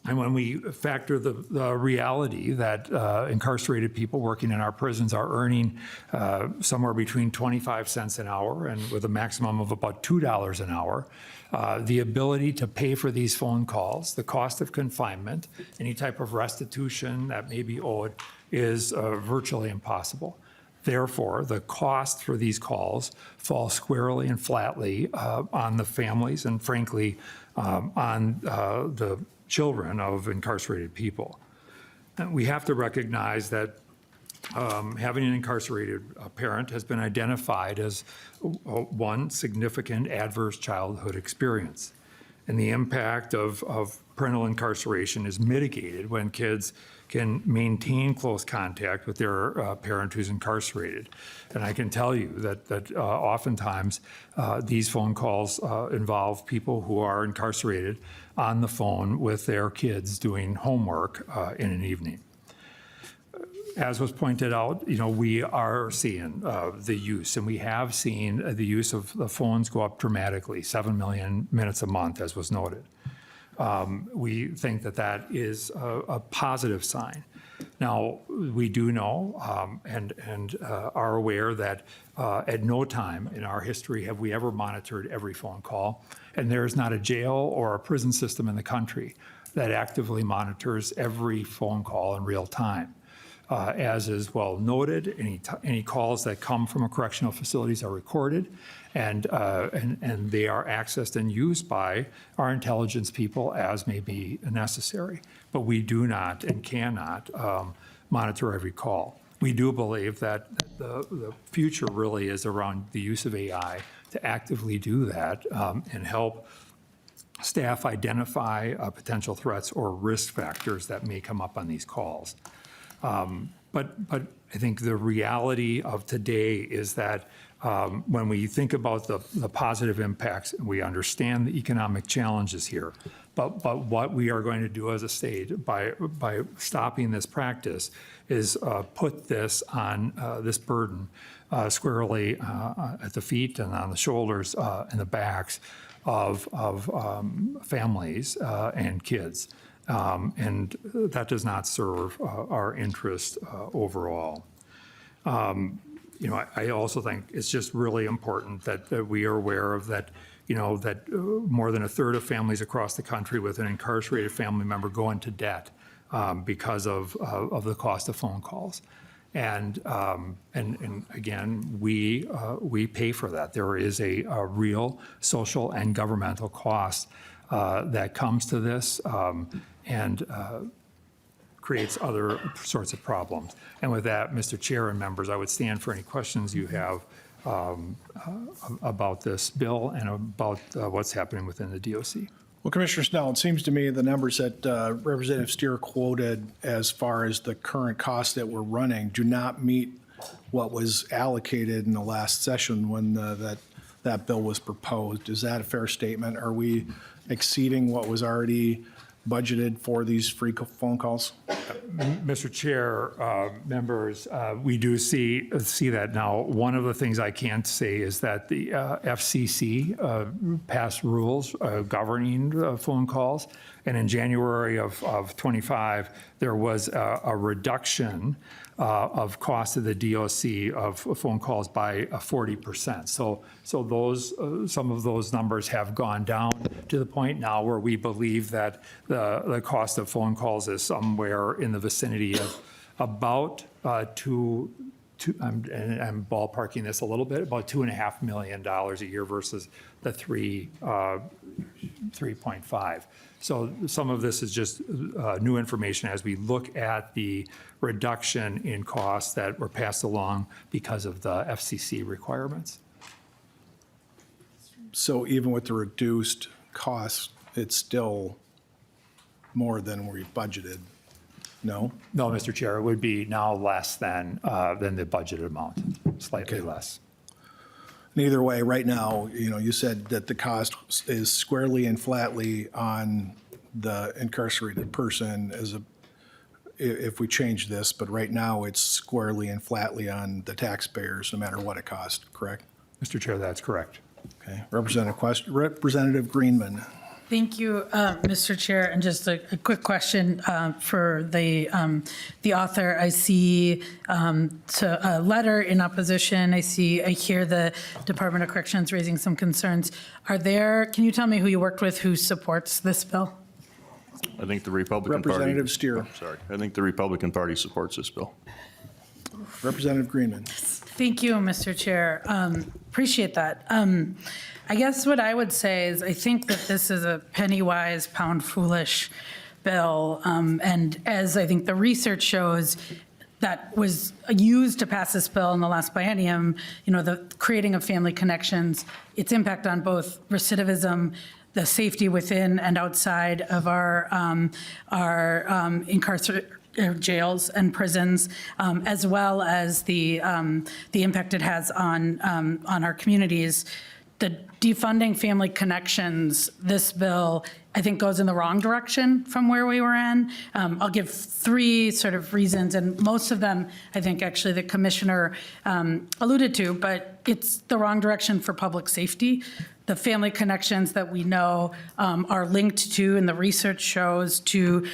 And when we factor the reality that incarcerated people working in our prisons are earning somewhere between 25 cents an hour and with a maximum of about $2 an hour, the ability to pay for these phone calls, the cost of confinement, any type of restitution that may be owed is virtually impossible. Therefore, the cost for these calls fall squarely and flatly on the families and, frankly, on the children of incarcerated people. And we have to recognize that having an incarcerated parent has been identified as one significant adverse childhood experience. And the impact of parental incarceration is mitigated when kids can maintain close contact with their parent who's incarcerated. And I can tell you that oftentimes these phone calls involve people who are incarcerated on the phone with their kids doing homework in an evening. As was pointed out, we are seeing the use, and we have seen the use of the phones go up dramatically, 7 million minutes a month, as was noted. We think that is a positive sign. Now, we do know and are aware that at no time in our history have we ever monitored every phone call, and there's not a jail or a prison system in the country that actively monitors every phone call in real time. As is well noted, any calls that come from correctional facilities are recorded, and they are accessed and used by our intelligence people as may be necessary. But we do not and cannot monitor every call. We do believe that the future really is around the use of AI to actively do that and help staff identify potential threats or risk factors that may come up on these calls. But I think the reality of today is that when we think about the positive impacts, we understand the economic challenges here. But what we are going to do as a state by stopping this practice is put this on this burden squarely at the feet and on the shoulders and the backs of families and kids. And that does not serve our interest overall. I also think it's just really important that we are aware of that, that more than a third of families across the country with an incarcerated family member go into debt because of the cost of phone calls. And again, we pay for that. There is a real social and governmental cost that comes to this and creates other sorts of problems. And with that, Mr. Chair and members, I would stand for any questions you have about this bill and about what's happening within the DOC.
Well, Commissioner Snell, it seems to me the numbers that Representative Stier quoted as far as the current costs that we're running do not meet what was allocated in the last session when that bill was proposed. Is that a fair statement? Are we exceeding what was already budgeted for these free phone calls?
Mr. Chair, members, we do see that now. One of the things I can say is that the FCC passed rules governing phone calls, and in January of 25, there was a reduction of cost of the DOC of phone calls by 40%. So those some of those numbers have gone down to the point now where we believe that the cost of phone calls is somewhere in the vicinity of about I'm ballparking this a little bit, about $2.5 million a year versus the 3.5. So some of this is just new information as we look at the reduction in costs that were passed along because of the FCC requirements.
So even with the reduced costs, it's still more than we budgeted, no?
No, Mr. Chair, it would be now less than the budgeted amount, slightly less.
Either way, right now, you said that the cost is squarely and flatly on the incarcerated person if we change this, but right now it's squarely and flatly on the taxpayers, no matter what it costs, correct?
Mr. Chair, that's correct.
Okay. Representative Greenman.
Thank you, Mr. Chair. And just a quick question for the author. I see a letter in opposition. I hear the Department of Corrections raising some concerns. Can you tell me who you worked with who supports this bill?
I think the Republican Party.
Representative Stier.
Sorry. I think the Republican Party supports this bill.
Representative Greenman.
Thank you, Mr. Chair. Appreciate that. I guess what I would say is I think that this is a penny-wise, pound-foolish bill. And as I think the research shows that was used to pass this bill in the last biennium, the creating of family connections, its impact on both recidivism, the safety within and outside of our incarcerated jails and prisons, as well as the impact it has on our communities. The defunding family connections, this bill, I think goes in the wrong direction from where we were in. I'll give three sort of reasons, and most of them, I think actually the commissioner alluded to, but it's the wrong direction for public safety. The family connections that we know are linked to, and the research shows, to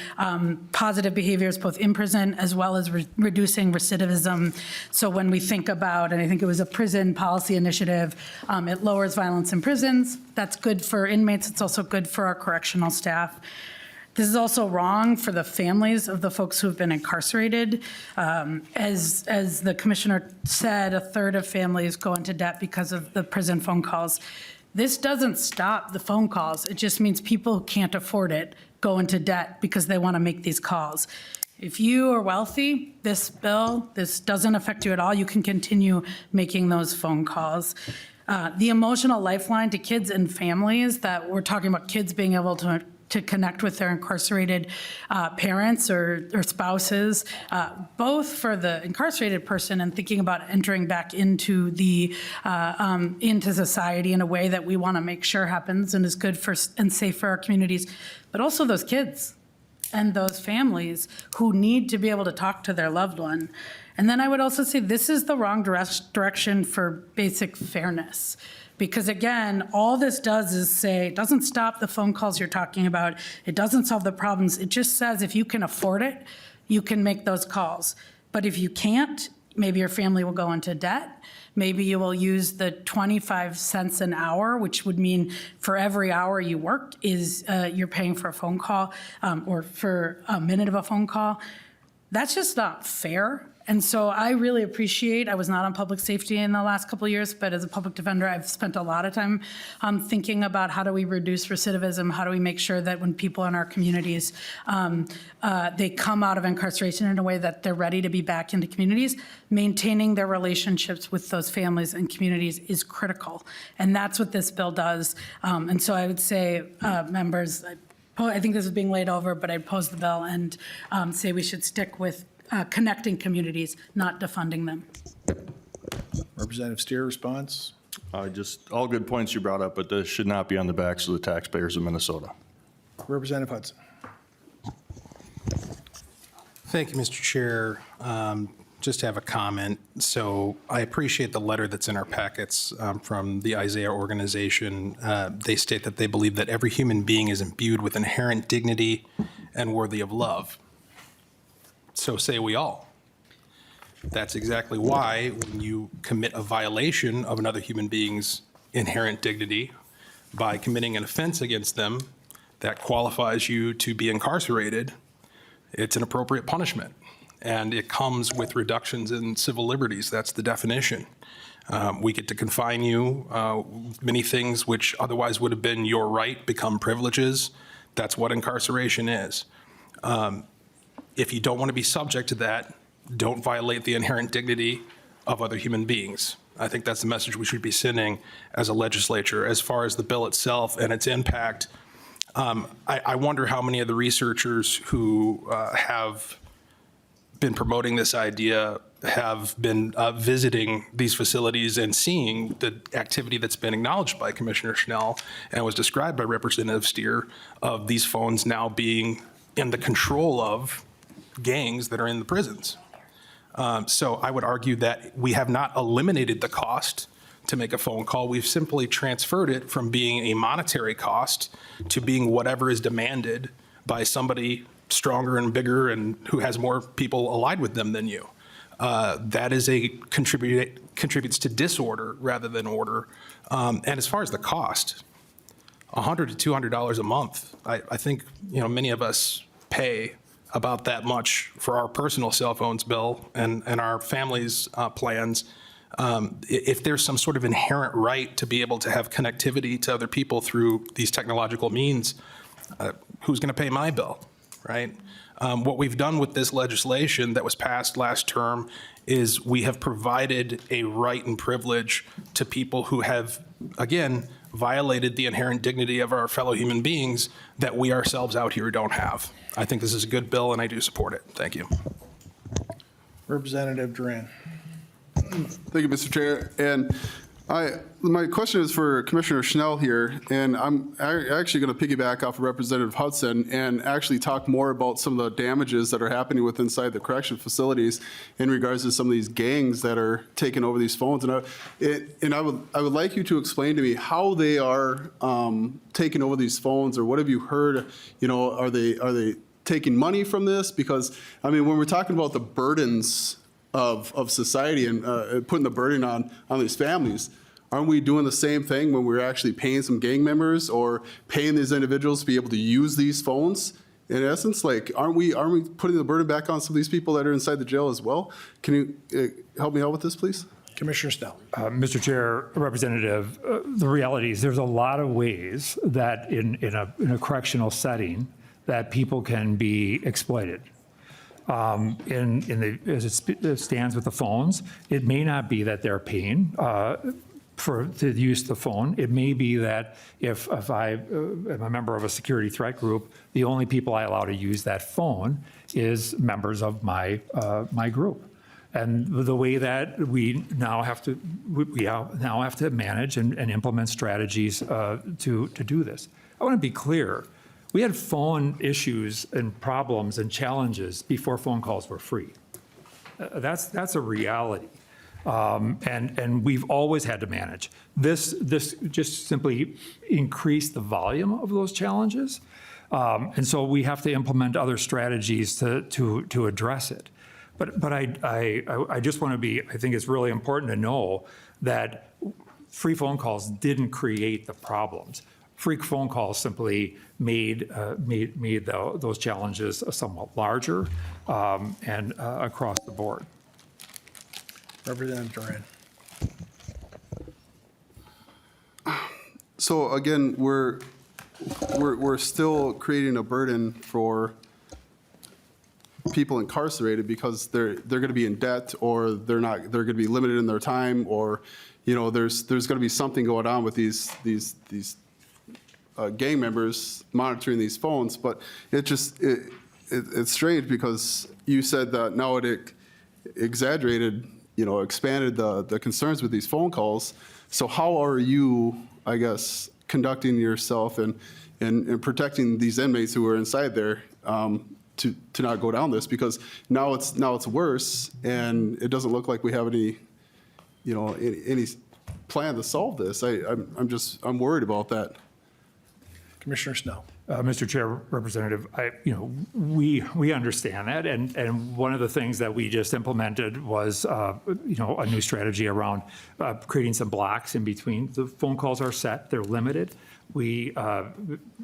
positive behaviors both in prison as well as reducing recidivism. So when we think about, and I think it was a prison policy initiative, it lowers violence in prisons. That's good for inmates. It's also good for our correctional staff. This is also wrong for the families of the folks who have been incarcerated. As the commissioner said, a third of families go into debt because of the prison phone calls. This doesn't stop the phone calls. It just means people who can't afford it go into debt because they want to make these calls. If you are wealthy, this doesn't affect you at all. You can continue making those phone calls. The emotional lifeline to kids and families, that we're talking about kids being able to connect with their incarcerated parents or spouses, both for the incarcerated person and thinking about entering back into into society in a way that we want to make sure happens and is good for and safe for our communities, but also those kids and those families who need to be able to talk to their loved one. And then I would also say this is the wrong direction for basic fairness. Because again, all this does is say, it doesn't stop the phone calls you're talking about. It doesn't solve the problems. It just says if you can afford it, you can make those calls. But if you can't, maybe your family will go into debt. Maybe you will use the 25 cents an hour, which would mean for every hour you work you're paying for a phone call or for a minute of a phone call. That's just not fair. And so I really appreciate, I was not on public safety in the last couple of years, but as a public defender, I've spent a lot of time thinking about how do we reduce recidivism? How do we make sure that when people in our communities, they come out of incarceration in a way that they're ready to be back into communities, maintaining their relationships with those families and communities is critical. And that's what this bill does. And so I would say, members, I think this is being laid over, but I'd pose the bill and say we should stick with connecting communities, not defunding them.
Representative Stier, response?
Just all good points you brought up, but this should not be on the backs of the taxpayers of Minnesota.
Representative Hudson.
Thank you, Mr. Chair. Just have a comment. So I appreciate the letter that's in our packets from the Isaiah organization. They state that they believe that every human being is imbued with inherent dignity and worthy of love. So say we all. That's exactly why when you commit a violation of another human being's inherent dignity by committing an offense against them that qualifies you to be incarcerated, it's an appropriate punishment. And it comes with reductions in civil liberties. That's the definition. We get to confine you. Many things which otherwise would have been your right become privileges. That's what incarceration is. If you don't want to be subject to that, don't violate the inherent dignity of other human beings. I think that's the message we should be sending as a legislature. As far as the bill itself and its impact, I wonder how many of the researchers who have been promoting this idea have been visiting these facilities and seeing the activity that's been acknowledged by Commissioner Schnell and was described by Representative Stier of these phones now being in the control of gangs that are in the prisons. So I would argue that we have not eliminated the cost to make a phone call. We've simply transferred it from being a monetary cost to being whatever is demanded by somebody stronger and bigger and who has more people allied with them than you. That is contributes to disorder rather than order. And as far as the cost, $100 to $200 a month, I think many of us pay about that much for our personal cell phones bill and our families' plans. If there's some sort of inherent right to be able to have connectivity to other people through these technological means, who's going to pay my bill, right? What we've done with this legislation that was passed last term is we have provided a right and privilege to people who have, again, violated the inherent dignity of our fellow human beings that we ourselves out here don't have. I think this is a good bill, and I do support it. Thank you.
Representative Duran.
Thank you, Mr. Chair. And my question is for Commissioner Schnell here, and I'm actually going to piggyback off of Representative Hudson and actually talk more about some of the damages that are happening with inside the correction facilities in regards to some of these gangs that are taking over these phones. And I would like you to explain to me how they are taking over these phones, or what have you heard? Are they taking money from this? Because I mean, when we're talking about the burdens of society and putting the burden on these families, aren't we doing the same thing when we're actually paying some gang members or paying these individuals to be able to use these phones? In essence, aren't we putting the burden back on some of these people that are inside the jail as well? Can you help me out with this, please?
Commissioner Snell.
Mr. Chair, Representative, the reality is there's a lot of ways that in a correctional setting that people can be exploited. As it stands with the phones, it may not be that they're paying to use the phone. It may be that if I am a member of a security threat group, the only people I allow to use that phone is members of my group. And the way that we now have to manage and implement strategies to do this. I want to be clear. We had phone issues and problems and challenges before phone calls were free. That's a reality. And we've always had to manage. This just simply increased the volume of those challenges. And so we have to implement other strategies to address it. But I just want to be, I think it's really important to know that free phone calls didn't create the problems. Free phone calls simply made those challenges somewhat larger and across the board.
Representative Duran.
So again, we're still creating a burden for people incarcerated because they're going to be in debt, or they're going to be limited in their time, or, you know, there's going to be something going on with these gang members monitoring these phones. But it's strange because you said that now it exaggerated, you know, expanded the concerns with these phone calls. So how are you, I guess, conducting yourself and protecting these inmates who are inside there to not go down this? Because now it's worse, and it doesn't look like we have any, you know, any plan to solve this. I'm worried about that.
Commissioner Snell.
Mr. Chair, Representative, we understand that, and one of the things that we just implemented was, a new strategy around creating some blocks in between. The phone calls are set, they're limited.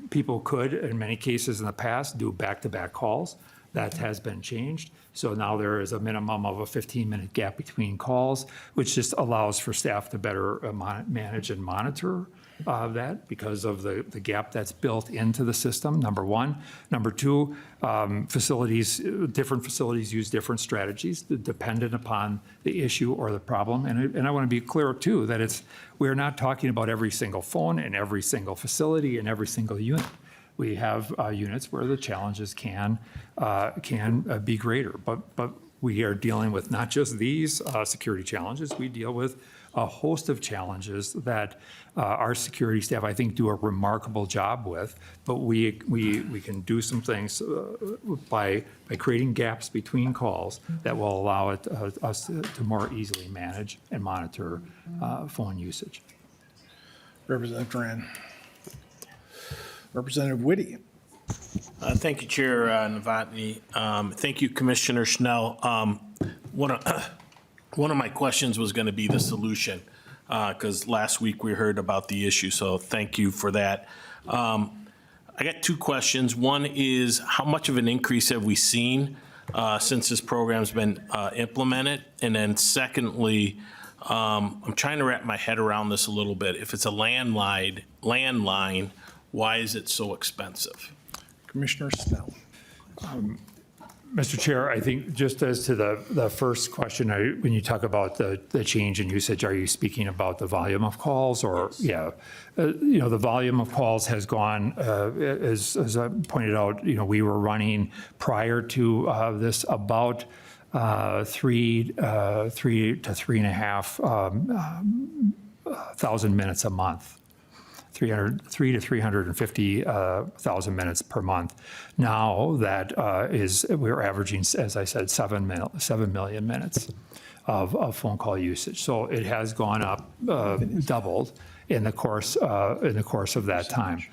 People could, in many cases in the past, do back-to-back calls. That has been changed. So now there is a minimum of a 15-minute gap between calls, which just allows for staff to better manage and monitor that because of the gap that's built into the system, number one. Number two, different facilities use different strategies dependent upon the issue or the problem. And I want to be clear, too, that we're not talking about every single phone in every single facility and every single unit. We have units where the challenges can be greater, but we are dealing with not just these security challenges. We deal with a host of challenges that our security staff, I think, do a remarkable job with. But we can do some things by creating gaps between calls that will allow us to more easily manage and monitor phone usage.
Representative Duran. Representative Whitty.
Thank you, Chair Novotny. Thank you, Commissioner Schnell. One of my questions was going to be the solution, because last week we heard about the issue, so thank you for that. I got two questions. One is, how much of an increase have we seen since this program's been implemented? And then secondly, I'm trying to wrap my head around this a little bit. If it's a landline, why is it so expensive?
Commissioner Snell.
Mr. Chair, I think just as to the first question, when you talk about the change in usage, are you speaking about the volume of calls or, yes. Yeah, the volume of calls has gone, as I pointed out, we were running prior to this about 3 to 3.5 thousand minutes a month. 3 to 350,000 minutes per month. Now that we're averaging, as I said, 7 million minutes of phone call usage. So it has gone up, doubled in the course of that time.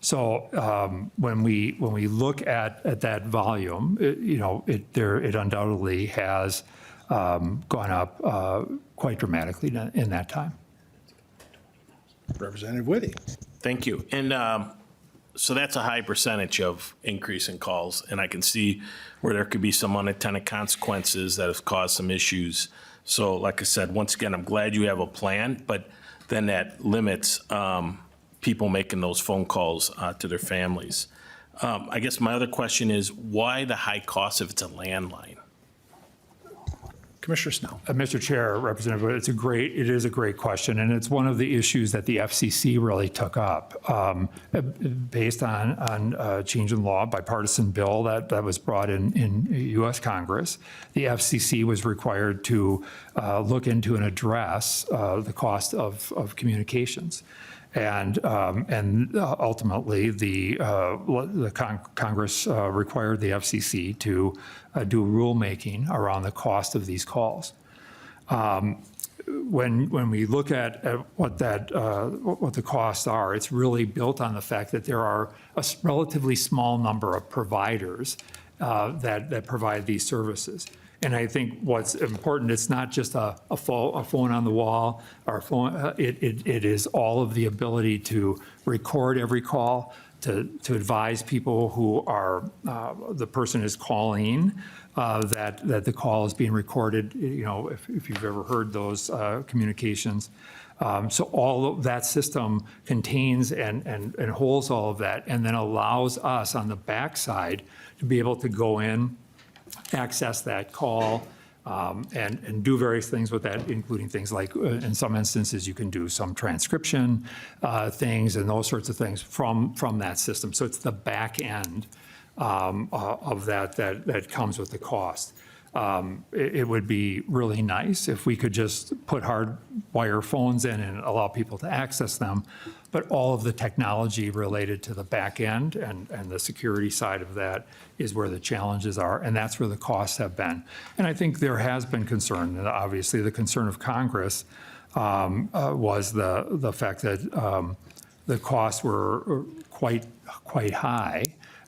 So when we look at that volume, it undoubtedly has gone up quite dramatically in that time.
Representative Whitty.
Thank you. And so that's a high percentage of increase in calls, and I can see where there could be some unintended consequences that have caused some issues. So like I said, once again, I'm glad you have a plan, but then that limits people making those phone calls to their families. I guess my other question is, why the high cost if it's a landline?
Commissioner Snell.
Mr. Chair, Representative, it is a great question, and it's one of the issues that the FCC really took up based on change in law, bipartisan bill that was brought in U.S. Congress. The FCC was required to look into and address the cost of communications. And ultimately, the Congress required the FCC to do rulemaking around the cost of these calls. When we look at what the costs are, it's really built on the fact that there are a relatively small number of providers that provide these services. And I think what's important, it's not just a phone on the wall, or phone. It is all of the ability to record every call, to advise people who are, the person is calling that the call is being recorded, if you've ever heard those communications. So all of that system contains and holds all of that, and then allows us on the backside to be able to go in, access that call, and do various things with that, including things like, in some instances, you can do some transcription things and those sorts of things from that system. So it's the back end of that comes with the cost. It would be really nice if we could just put hardwire phones in and allow people to access them, but all of the technology related to the back end and the security side of that is where the challenges are, and that's where the costs have been. And I think there has been concern, and obviously the concern of Congress was the fact that the costs were quite high.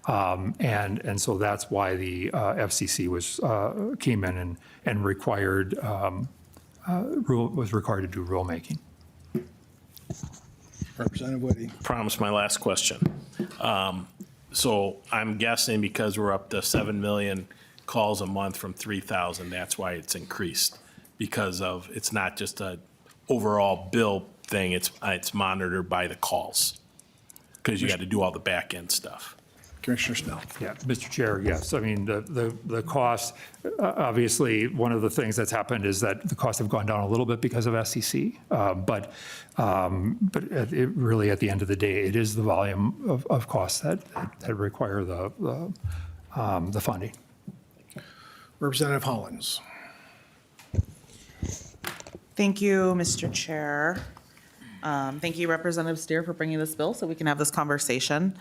And so that's why the FCC came in and was required to do rulemaking.
Representative Whitty.
Promise my last question. So I'm guessing because we're up to 7 million calls a month from 3,000, that's why it's increased. Because it's not just a overall bill thing, it's monitored by the calls. Because you got to do all the back end stuff.
Commissioner Snell.
Yeah, Mr. Chair, yes. I mean, the cost, obviously, one of the things that's happened is that the costs have gone down a little bit because of SEC. But it really, at the end of the day, it is the volume of costs that require the funding.
Representative Hollins.
Thank you, Mr. Chair. Thank you, Representative Stier, for bringing this bill so we can have this conversation.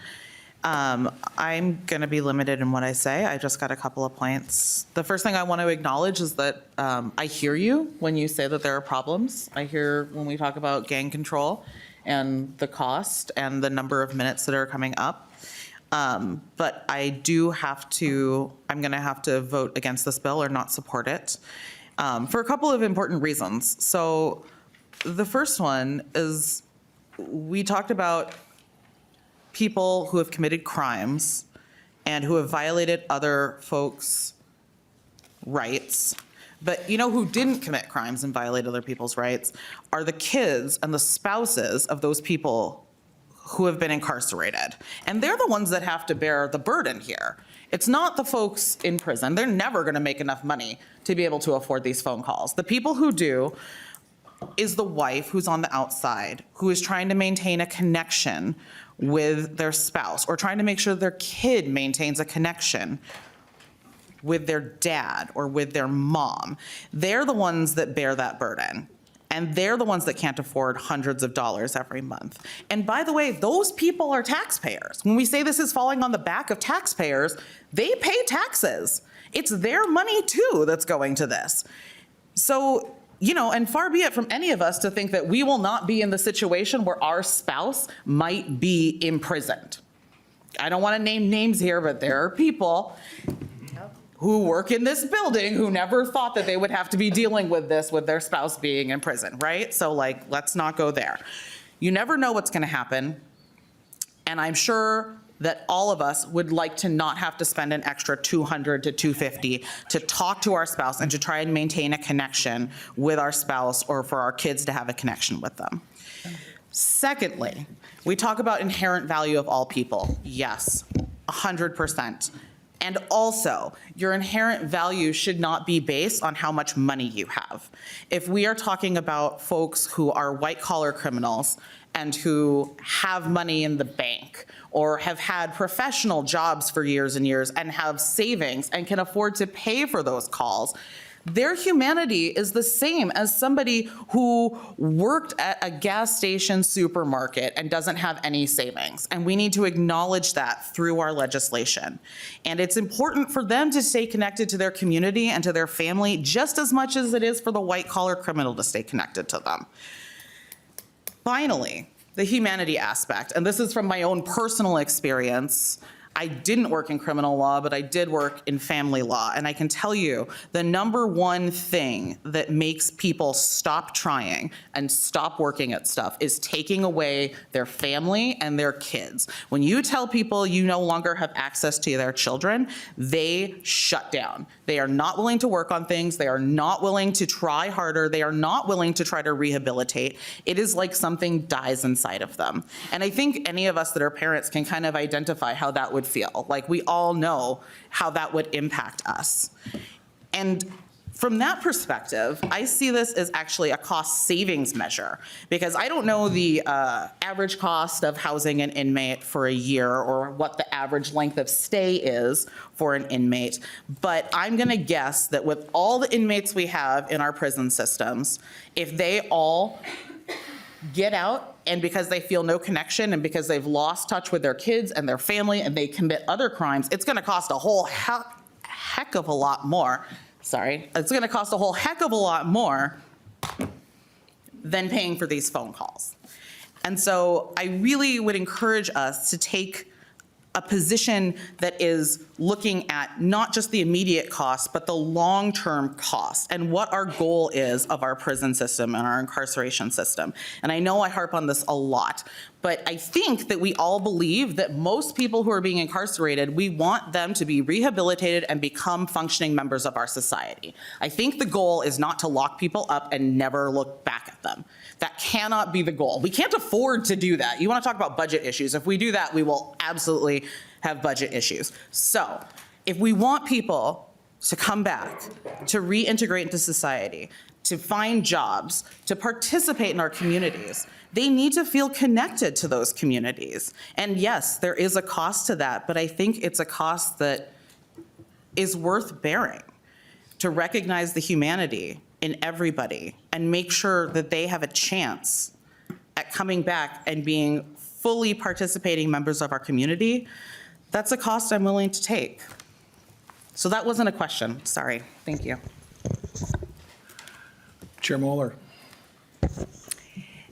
I'm going to be limited in what I say. I just got a couple of points. The first thing I want to acknowledge is that I hear you when you say that there are problems. I hear when we talk about gang control and the cost and the number of minutes that are coming up. But I'm going to have to vote against this bill or not support it for a couple of important reasons. So the first one is we talked about people who have committed crimes and who have violated other folks' rights. But you know who didn't commit crimes and violate other people's rights are the kids and the spouses of those people who have been incarcerated. And they're the ones that have to bear the burden here. It's not the folks in prison. They're never going to make enough money to be able to afford these phone calls. The people who do is the wife who's on the outside, who is trying to maintain a connection with their spouse or trying to make sure their kid maintains a connection with their dad or with their mom. They're the ones that bear that burden. And they're the ones that can't afford hundreds of dollars every month. And by the way, those people are taxpayers. When we say this is falling on the back of taxpayers, they pay taxes. It's their money too that's going to this. So, and far be it from any of us to think that we will not be in the situation where our spouse might be imprisoned. I don't want to name names here, but there are people who work in this building who never thought that they would have to be dealing with this with their spouse being in prison, right? So let's not go there. You never know what's going to happen. And I'm sure that all of us would like to not have to spend an extra $200 to $250 to talk to our spouse and to try and maintain a connection with our spouse or for our kids to have a connection with them. Secondly, we talk about inherent value of all people. Yes, 100%. And also, your inherent value should not be based on how much money you have. If we are talking about folks who are white-collar criminals and who have money in the bank or have had professional jobs for years and years and have savings and can afford to pay for those calls, their humanity is the same as somebody who worked at a gas station supermarket and doesn't have any savings. And we need to acknowledge that through our legislation. And it's important for them to stay connected to their community and to their family just as much as it is for the white-collar criminal to stay connected to them. Finally, the humanity aspect, and this is from my own personal experience. I didn't work in criminal law, but I did work in family law. And I can tell you the number one thing that makes people stop trying and stop working at stuff is taking away their family and their kids. When you tell people you no longer have access to their children, they shut down. They are not willing to work on things. They are not willing to try harder. They are not willing to try to rehabilitate. It is like something dies inside of them. And I think any of us that are parents can kind of identify how that would feel. Like, we all know how that would impact us. And from that perspective, I see this as actually a cost savings measure, because I don't know the average cost of housing an inmate for a year or what the average length of stay is for an inmate, but I'm going to guess that with all the inmates we have in our prison systems, if they all get out and because they feel no connection and because they've lost touch with their kids and their family and they commit other crimes, it's going to cost a whole heck of a lot more. It's going to cost a whole heck of a lot more than paying for these phone calls. And so I really would encourage us to take a position that is looking at not just the immediate cost, but the long-term cost and what our goal is of our prison system and our incarceration system. And I know I harp on this a lot, but I think that we all believe that most people who are being incarcerated, we want them to be rehabilitated and become functioning members of our society. I think the goal is not to lock people up and never look back at them. That cannot be the goal. We can't afford to do that. You want to talk about budget issues. If we do that, we will absolutely have budget issues. So if we want people to come back, to reintegrate into society, to find jobs, to participate in our communities, they need to feel connected to those communities. And yes, there is a cost to that, but I think it's a cost that is worth bearing, to recognize the humanity in everybody and make sure that they have a chance at coming back and being fully participating members of our community. That's a cost I'm willing to take. So that wasn't a question, sorry. Thank you.
Chair Moller.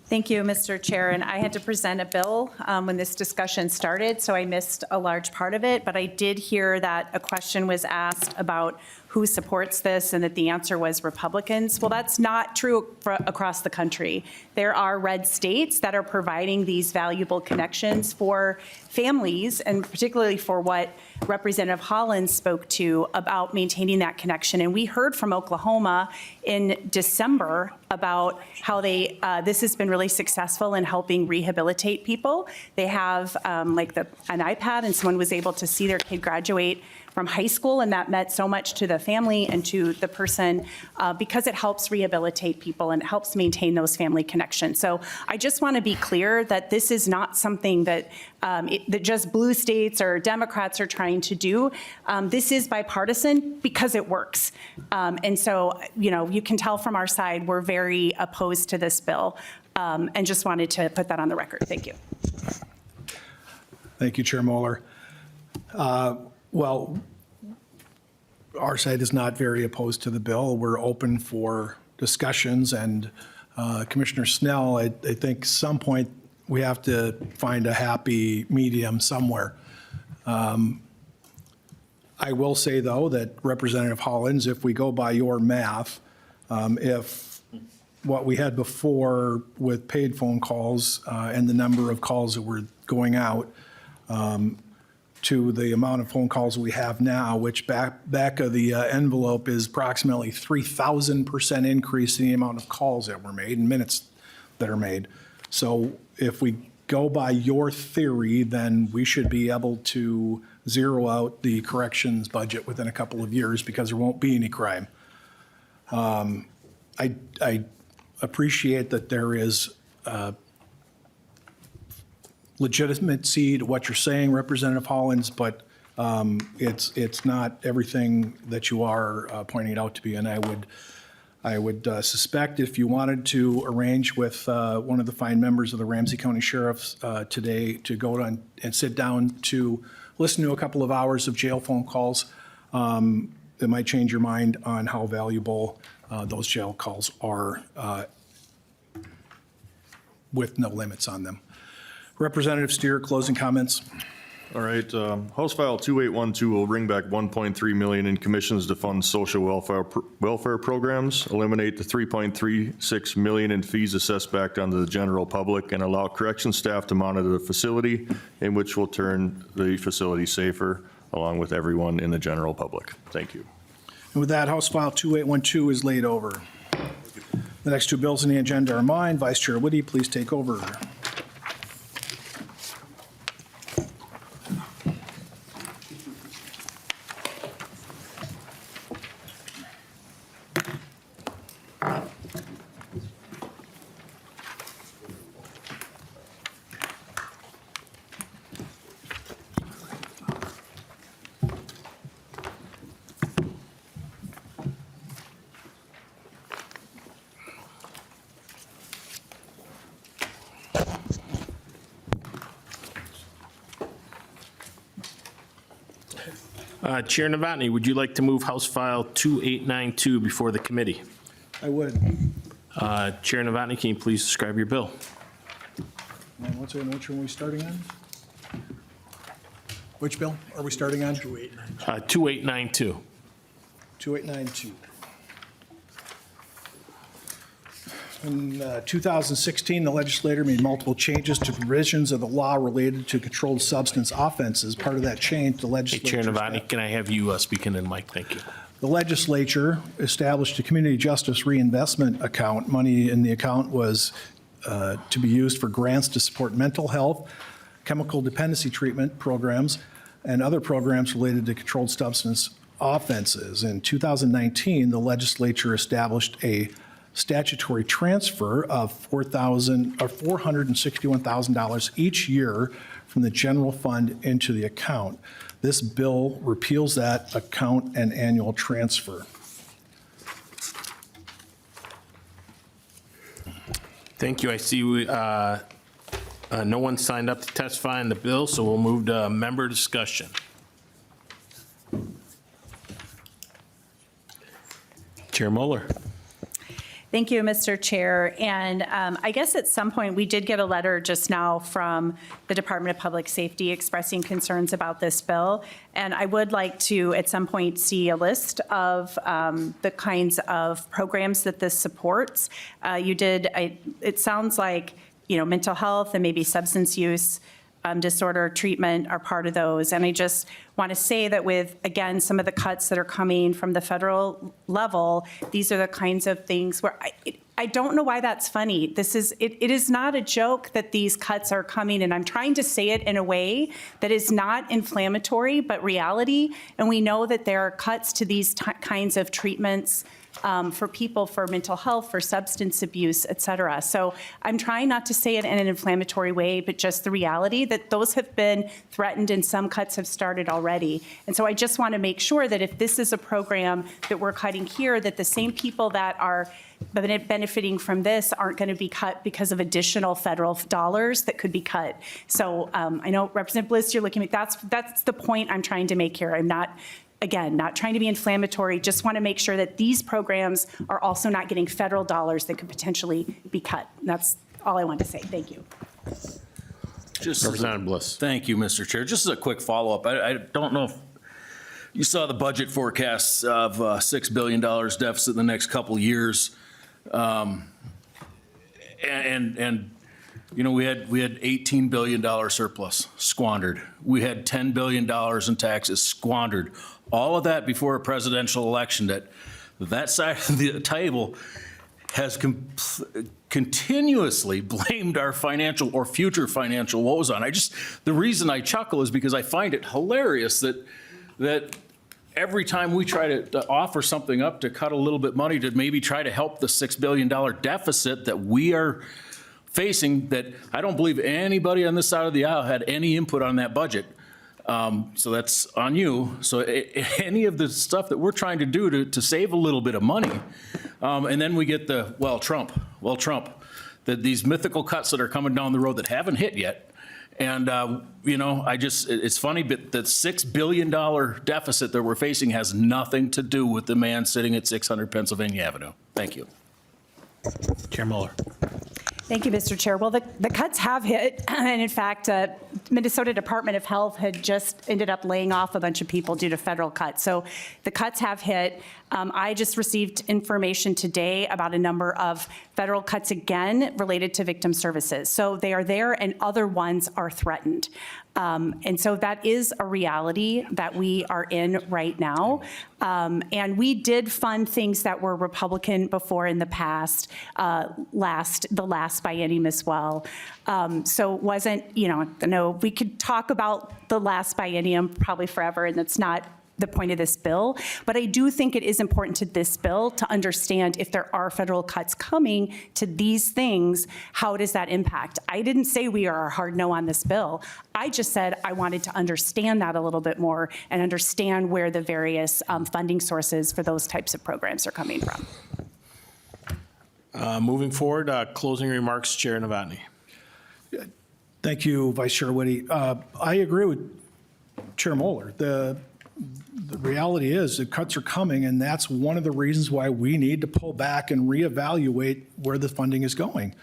Thank you, Mr. Chair. And I had to present a bill when this discussion started, so I missed a large part of it. But I did hear that a question was asked about who supports this and that the answer was Republicans. Well, that's not true across the country. There are red states that are providing these valuable connections for families, and particularly for what Representative Holland spoke to about maintaining that connection. And we heard from Oklahoma in December about how this has been really successful in helping rehabilitate people. They have an iPad, and someone was able to see their kid graduate from high school, and that meant so much to the family and to the person because it helps rehabilitate people and it helps maintain those family connections. So I just want to be clear that this is not something that that just blue states or Democrats are trying to do. This is bipartisan because it works. And so, you can tell from our side, we're very opposed to this bill, and just wanted to put that on the record. Thank you.
Thank you, Chair Moller. Well, our side is not very opposed to the bill. We're open for discussions, and Commissioner Snell, I think at some point we have to find a happy medium somewhere. I will say, though, that Representative Hollins, if we go by your math, if what we had before with paid phone calls and the number of calls that were going out, to the amount of phone calls we have now, which back of the envelope is approximately 3,000% increase in the amount of calls that were made and minutes that are made. So if we go by your theory, then we should be able to zero out the corrections budget within a couple of years because there won't be any crime. I appreciate that there is legitimacy to what you're saying, Representative Hollins, but it's not everything that you are pointing it out to be. And I would suspect if you wanted to arrange with one of the fine members of the Ramsey County Sheriff's today to go on and sit down to listen to a couple of hours of jail phone calls, it might change your mind on how valuable those jail calls are with no limits on them. Representative Stier, closing comments.
All right, House File 2812 will bring back $1.3 million in commissions to fund social welfare programs, eliminate the $3.36 million in fees assessed back onto the general public, and allow correction staff to monitor the facility, in which will turn the facility safer, along with everyone in the general public. Thank you.
And with that, House File 2812 is laid over. The next two bills on the agenda are mine. Vice Chair Whitty, please take over.
Chair Novotny, would you like to move House File 2892 before the committee?
I would.
Chair Novotny, can you please describe your bill?
And which one are we starting on? Which bill are we starting on?
2892.
2892. In 2016, the legislator made multiple changes to provisions of the law related to controlled substance offenses. Part of that change, the
Hey,
legislature.
Chair Novotny, can I have you speak in the mic? Thank you.
The legislature established a community justice reinvestment account. Money in the account was to be used for grants to support mental health, chemical dependency treatment programs, and other programs related to controlled substance offenses. In 2019, the legislature established a statutory transfer of $461,000 each year from the general fund into the account. This bill repeals that account and annual transfer.
Thank you. I see no one signed up to testify on the bill, so we'll move to member discussion. Chair Moller.
Thank you, Mr. Chair. And I guess at some point, we did get a letter just now from the Department of Public Safety expressing concerns about this bill. And I would like to, at some point, see a list of the kinds of programs that this supports. It sounds like, mental health and maybe substance use disorder treatment are part of those. And I just want to say that with, again, some of the cuts that are coming from the federal level, these are the kinds of things where I don't know why that's funny. It is not a joke that these cuts are coming, and I'm trying to say it in a way that is not inflammatory, but reality. And we know that there are cuts to these kinds of treatments for people, for mental health, for substance abuse, et cetera. So I'm trying not to say it in an inflammatory way, but just the reality that those have been threatened and some cuts have started already. And so I just want to make sure that if this is a program that we're cutting here, that the same people that are benefiting from this aren't going to be cut because of additional federal dollars that could be cut. So I know, Representative Bliss, you're looking at, that's the point I'm trying to make here. I'm not, again, not trying to be inflammatory, just want to make sure that these programs are also not getting federal dollars that could potentially be cut. And that's all I want to say. Thank you.
Representative Bliss.
Thank you, Mr. Chair. Just as a quick follow-up, I don't know if you saw the budget forecasts of $6 billion deficit in the next couple of years. We had $18 billion surplus squandered. We had $10 billion in taxes squandered. All of that before a presidential election that side of the table has continuously blamed our financial or future financial woes on. The reason I chuckle is because I find it hilarious that every time we try to offer something up to cut a little bit money to maybe try to help the $6 billion deficit that we are facing, that I don't believe anybody on this side of the aisle had any input on that budget. So that's on you. So any of the stuff that we're trying to do to save a little bit of money, and then we get Trump, these mythical cuts that are coming down the road that haven't hit yet. And, it's funny, but the $6 billion deficit that we're facing has nothing to do with the man sitting at 600 Pennsylvania Avenue. Thank you.
Chair Moller.
Thank you, Mr. Chair. Well, the cuts have hit, and in fact, Minnesota Department of Health had just ended up laying off a bunch of people due to federal cuts. So the cuts have hit. I just received information today about a number of federal cuts again related to victim services. So they are there and other ones are threatened. And so that is a reality that we are in right now. And we did fund things that were Republican before in the past, the last biennium as well. So it wasn't, no, we could talk about the last biennium probably forever, and that's not the point of this bill. But I do think it is important to this bill to understand if there are federal cuts coming to these things, how does that impact? I didn't say we are a hard no on this bill. I just said I wanted to understand that a little bit more and understand where the various funding sources for those types of programs are coming from.
Moving forward, closing remarks, Chair Novotny.
Thank you, Vice Chair Whitty. I agree with Chair Moller. The reality is the cuts are coming, and that's one of the reasons why we need to pull back and reevaluate where the funding is going.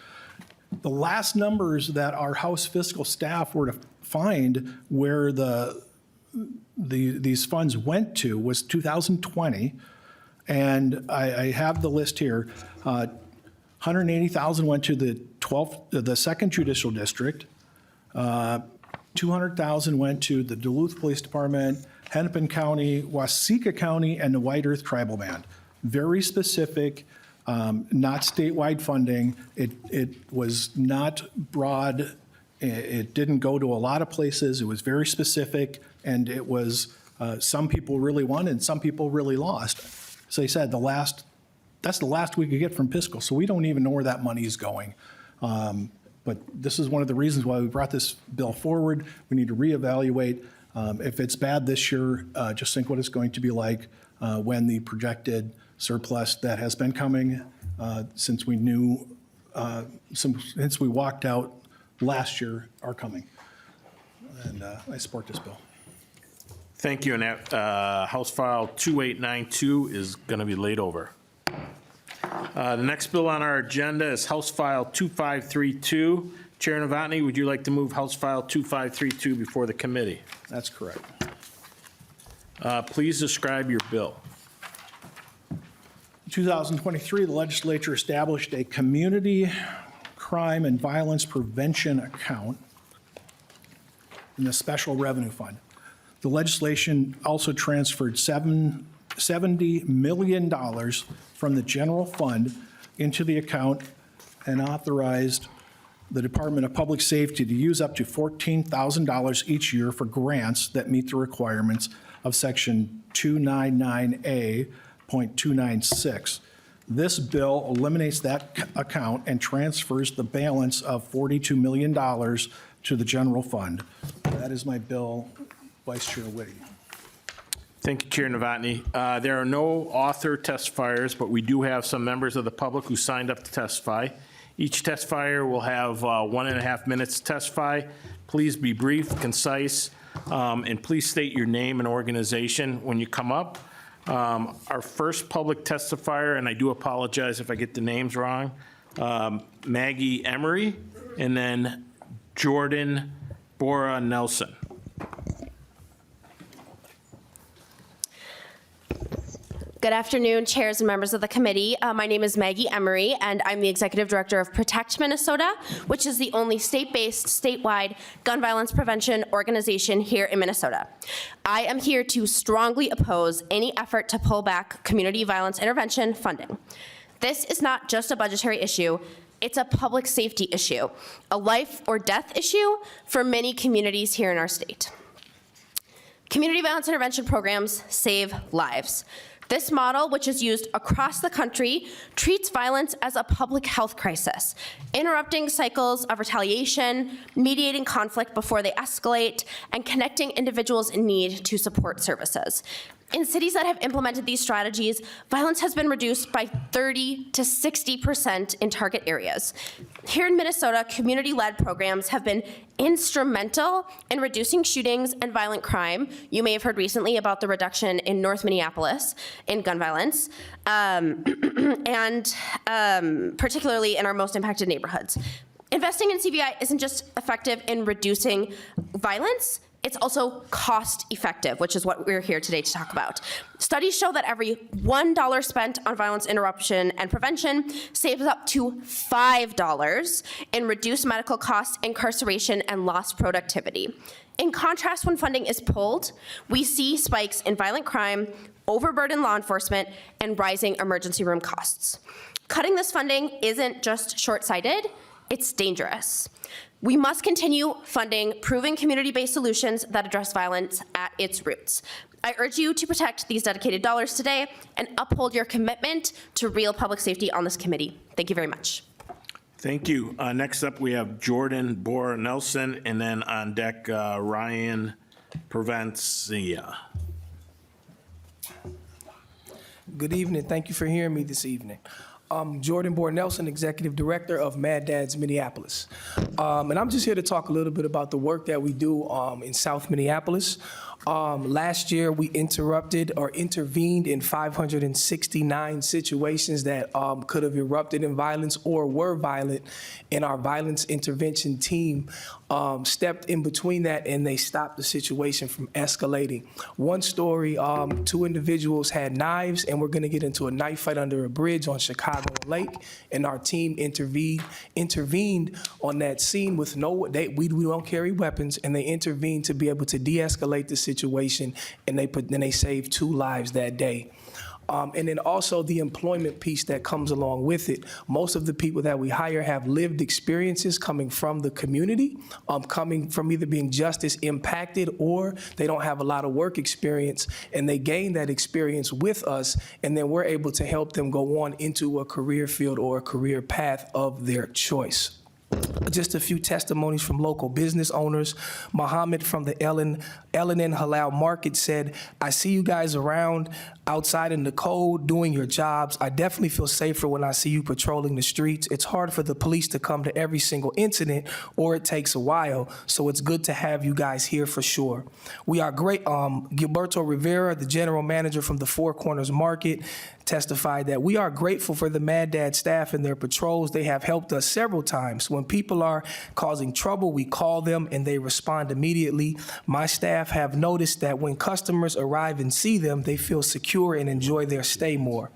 The last numbers that our House fiscal staff were to find where these funds went to was 2020, and I have the list here. 180,000 went to the 2nd Judicial District. 200,000 went to the Duluth Police Department, Hennepin County, Waseca County, and the White Earth Tribal Band. Very specific, not statewide funding. It was not broad. It didn't go to a lot of places. It was very specific, and it was some people really won and some people really lost. So they said that's the last we could get from fiscal, so we don't even know where that money is going. But this is one of the reasons why we brought this bill forward. We need to reevaluate. If it's bad this year, just think what it's going to be like when the projected surplus that has been coming since we knew, since we walked out last year are coming. And I support this bill.
Thank you. And that House File 2892 is going to be laid over. The next bill on our agenda is House File 2532. Chair Novotny, would you like to move House File 2532 before the committee?
That's correct.
Please describe your bill.
In 2023, the legislature established a community crime and violence prevention account in the special revenue fund. The legislation also transferred $70 million from the general fund into the account and authorized the Department of Public Safety to use up to $14,000 each year for grants that meet the requirements of Section 299A.296. This bill eliminates that account and transfers the balance of $42 million to the general fund. That is my bill, Vice Chair Whitty.
Thank you, Chair Novotny. There are no author testifiers, but we do have some members of the public who signed up to testify. Each testifier will have 1.5 minutes to testify. Please be brief, concise, and please state your name and organization when you come up. Our first public testifier, and I do apologize if I get the names wrong, Maggie Emery, and then Jordan Bora Nelson.
Good afternoon, chairs and members of the committee. My name is Maggie Emery, and I'm the Executive Director of Protect Minnesota, which is the only state-based, statewide gun violence prevention organization here in Minnesota. I am here to strongly oppose any effort to pull back community violence intervention funding. This is not just a budgetary issue, it's a public safety issue, a life or death issue for many communities here in our state. Community violence intervention programs save lives. This model, which is used across the country, treats violence as a public health crisis, interrupting cycles of retaliation, mediating conflict before they escalate, and connecting individuals in need to support services. In cities that have implemented these strategies, violence has been reduced by 30 to 60% in target areas. Here in Minnesota, community-led programs have been instrumental in reducing shootings and violent crime. You may have heard recently about the reduction in North Minneapolis in gun violence, and particularly in our most impacted neighborhoods. Investing in CVI isn't just effective in reducing violence, it's also cost effective, which is what we're here today to talk about. Studies show that every $1 spent on violence interruption and prevention saves up to $5 in reduced medical costs, incarceration, and lost productivity. In contrast, when funding is pulled, we see spikes in violent crime, overburdened law enforcement, and rising emergency room costs. Cutting this funding isn't just short-sighted, it's dangerous. We must continue funding proven community-based solutions that address violence at its roots. I urge you to protect these dedicated dollars today and uphold your commitment to real public safety on this committee. Thank you very much.
Thank you. Next up, we have Jordan Bohr Nelson, and then on deck, Ryan Prevencia.
Good evening. Thank you for hearing me this evening. Jordan Bohr Nelson, Executive Director of Mad Dads Minneapolis. And I'm just here to talk a little bit about the work that we do in South Minneapolis. Last year, we interrupted or intervened in 569 situations that could have erupted in violence or were violent, and our violence intervention team stepped in between that, and they stopped the situation from escalating. One story, 2 individuals had knives and were going to get into a knife fight under a bridge on Chicago Lake, and our team intervened on that scene with we don't carry weapons, and they intervened to be able to de-escalate the situation, and they saved 2 lives that day. And then also the employment piece that comes along with it. Most of the people that we hire have lived experiences coming from the community, coming from either being justice impacted or they don't have a lot of work experience, and they gain that experience with us, and then we're able to help them go on into a career field or a career path of their choice. Just a few testimonies from local business owners. Mohammed from the Ellen and Halal Market said, "I see you guys around outside in the cold doing your jobs. I definitely feel safer when I see you patrolling the streets. It's hard for the police to come to every single incident, or it takes a while, so it's good to have you guys here for sure." We are great. Gilberto Rivera, the general manager from the Four Corners Market, testified that we are grateful for the Mad Dad staff and their patrols. They have helped us several times. When people are causing trouble, we call them and they respond immediately. My staff have noticed that when customers arrive and see them, they feel secure and enjoy their stay more.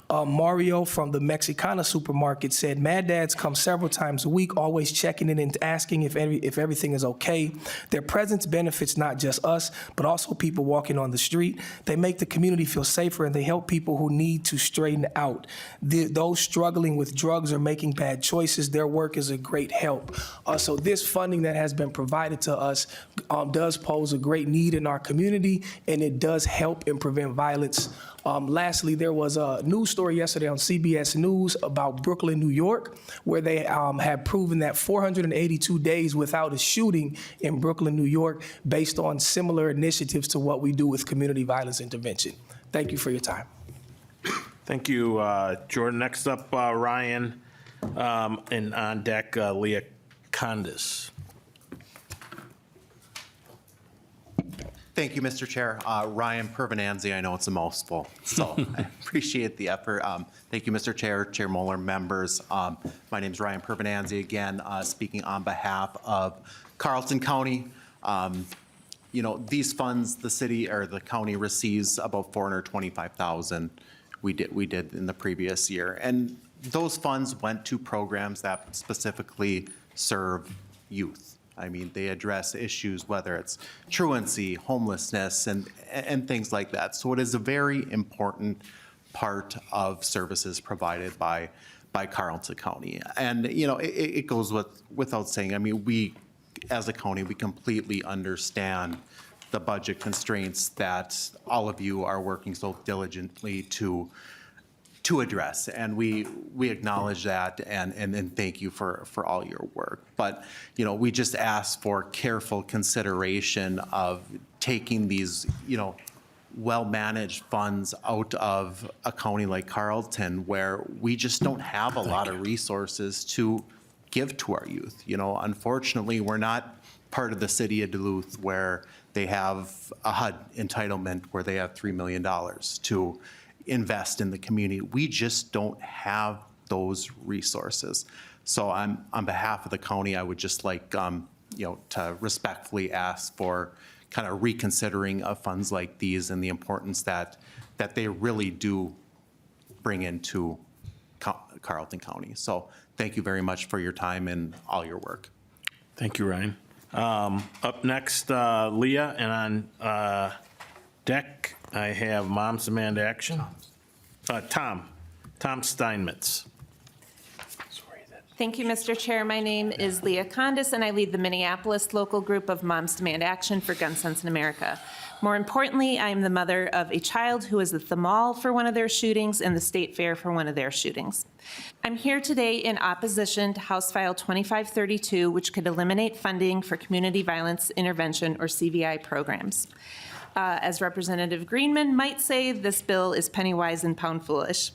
Mario from the Mexicana supermarket said, "Mad Dads come several times a week, always checking in and asking if everything is okay. Their presence benefits not just us, but also people walking on the street. They make the community feel safer, and they help people who need to straighten out. Those struggling with drugs or making bad choices, their work is a great help." So this funding that has been provided to us does pose a great need in our community, and it does help and prevent violence. Lastly, there was a news story yesterday on CBS News about Brooklyn, New York, where they had proven that 482 days without a shooting in Brooklyn, New York, based on similar initiatives to what we do with community violence intervention. Thank you for your time.
Thank you, Jordan. Next up, Ryan, and on deck, Leah Condis.
Thank you, Mr. Chair. Ryan Pervenanzi, I know it's a mouthful, so I appreciate the effort. Thank you, Mr. Chair, Chair Moller, members. My name is Ryan Pervenanzi, again, speaking on behalf of Carlton County. You know, these funds, the city or the county receives about $425,000. We did in the previous year, and those funds went to programs that specifically serve youth. I mean, they address issues, whether it's truancy, homelessness, and things like that. So it is a very important part of services provided by Carlton County. And, you know, it goes without saying, I mean, we, as a county, we completely understand the budget constraints that all of you are working so diligently to address, and we acknowledge that and thank you for all your work. But, you know, we just ask for careful consideration of taking these, you know, well-managed funds out of a county like Carlton, where we just don't have a lot of resources to give to our youth. You know, unfortunately, we're not part of the city of Duluth where they have a HUD entitlement where they have $3 million to invest in the community. We just don't have those resources. So on behalf of the county, I would just like, to respectfully ask for kind of reconsidering of funds like these and the importance that they really do bring into Carleton County. So thank you very much for your time and all your work.
Thank you, Ryan. Up next, Leah, and on deck, I have Moms Demand Action. Tom Steinmetz.
Thank you, Mr. Chair. My name is Leah Condis, and I lead the Minneapolis local group of Moms Demand Action for Gun Sense in America. More importantly, I am the mother of a child who was at the mall for one of their shootings and the state fair for one of their shootings. I'm here today in opposition to House File 2532, which could eliminate funding for community violence intervention or CVI programs. As Representative Greenman might say, this bill is penny wise and pound foolish.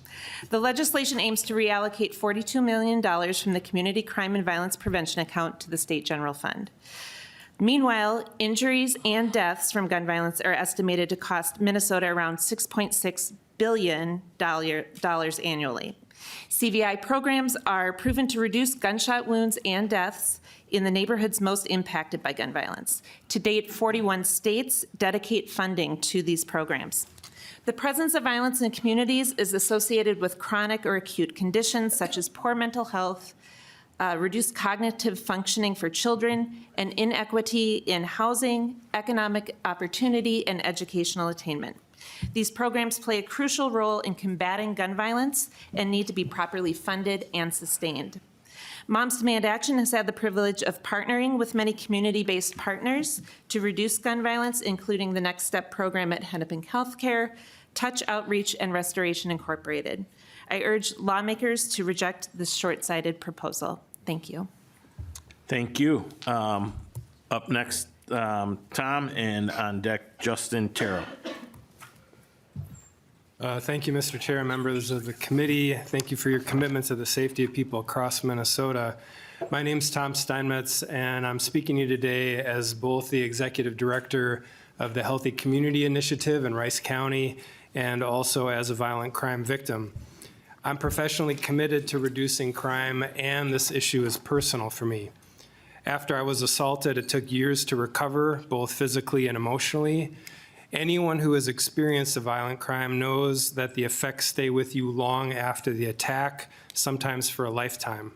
The legislation aims to reallocate $42 million from the Community Crime and Violence Prevention account to the State General Fund. Meanwhile, injuries and deaths from gun violence are estimated to cost Minnesota around $6.6 billion annually. CVI programs are proven to reduce gunshot wounds and deaths in the neighborhoods most impacted by gun violence. To date, 41 states dedicate funding to these programs. The presence of violence in communities is associated with chronic or acute conditions such as poor mental health, reduced cognitive functioning for children, and inequity in housing, economic opportunity, and educational attainment. These programs play a crucial role in combating gun violence and need to be properly funded and sustained. Moms Demand Action has had the privilege of partnering with many community-based partners to reduce gun violence, including the Next Step program at Hennepin Healthcare, Touch Outreach, and Restoration Incorporated. I urge lawmakers to reject this short-sighted proposal. Thank you.
Thank you. Up next, Tom, and on deck, Justin Terrell.
Thank you, Mr. Chair, members of the committee. Thank you for your commitment to the safety of people across Minnesota. My name's Tom Steinmetz, and I'm speaking to you today as both the Executive Director of the Healthy Community Initiative in Rice County and also as a violent crime victim. I'm professionally committed to reducing crime, and this issue is personal for me. After I was assaulted, it took years to recover, both physically and emotionally. Anyone who has experienced a violent crime knows that the effects stay with you long after the attack, sometimes for a lifetime.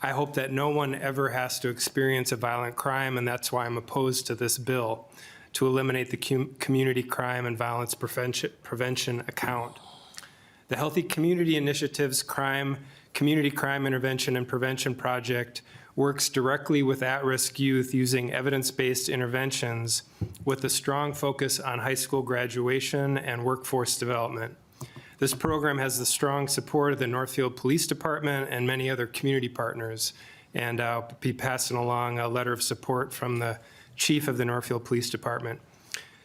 I hope that no one ever has to experience a violent crime, and that's why I'm opposed to this bill, to eliminate the Community Crime and Violence Prevention account. The Healthy Community Initiative's Community Crime Intervention and Prevention Project works directly with at-risk youth using evidence-based interventions with a strong focus on high school graduation and workforce development. This program has the strong support of the Northfield Police Department and many other community partners, and I'll be passing along a letter of support from the chief of the Northfield Police Department.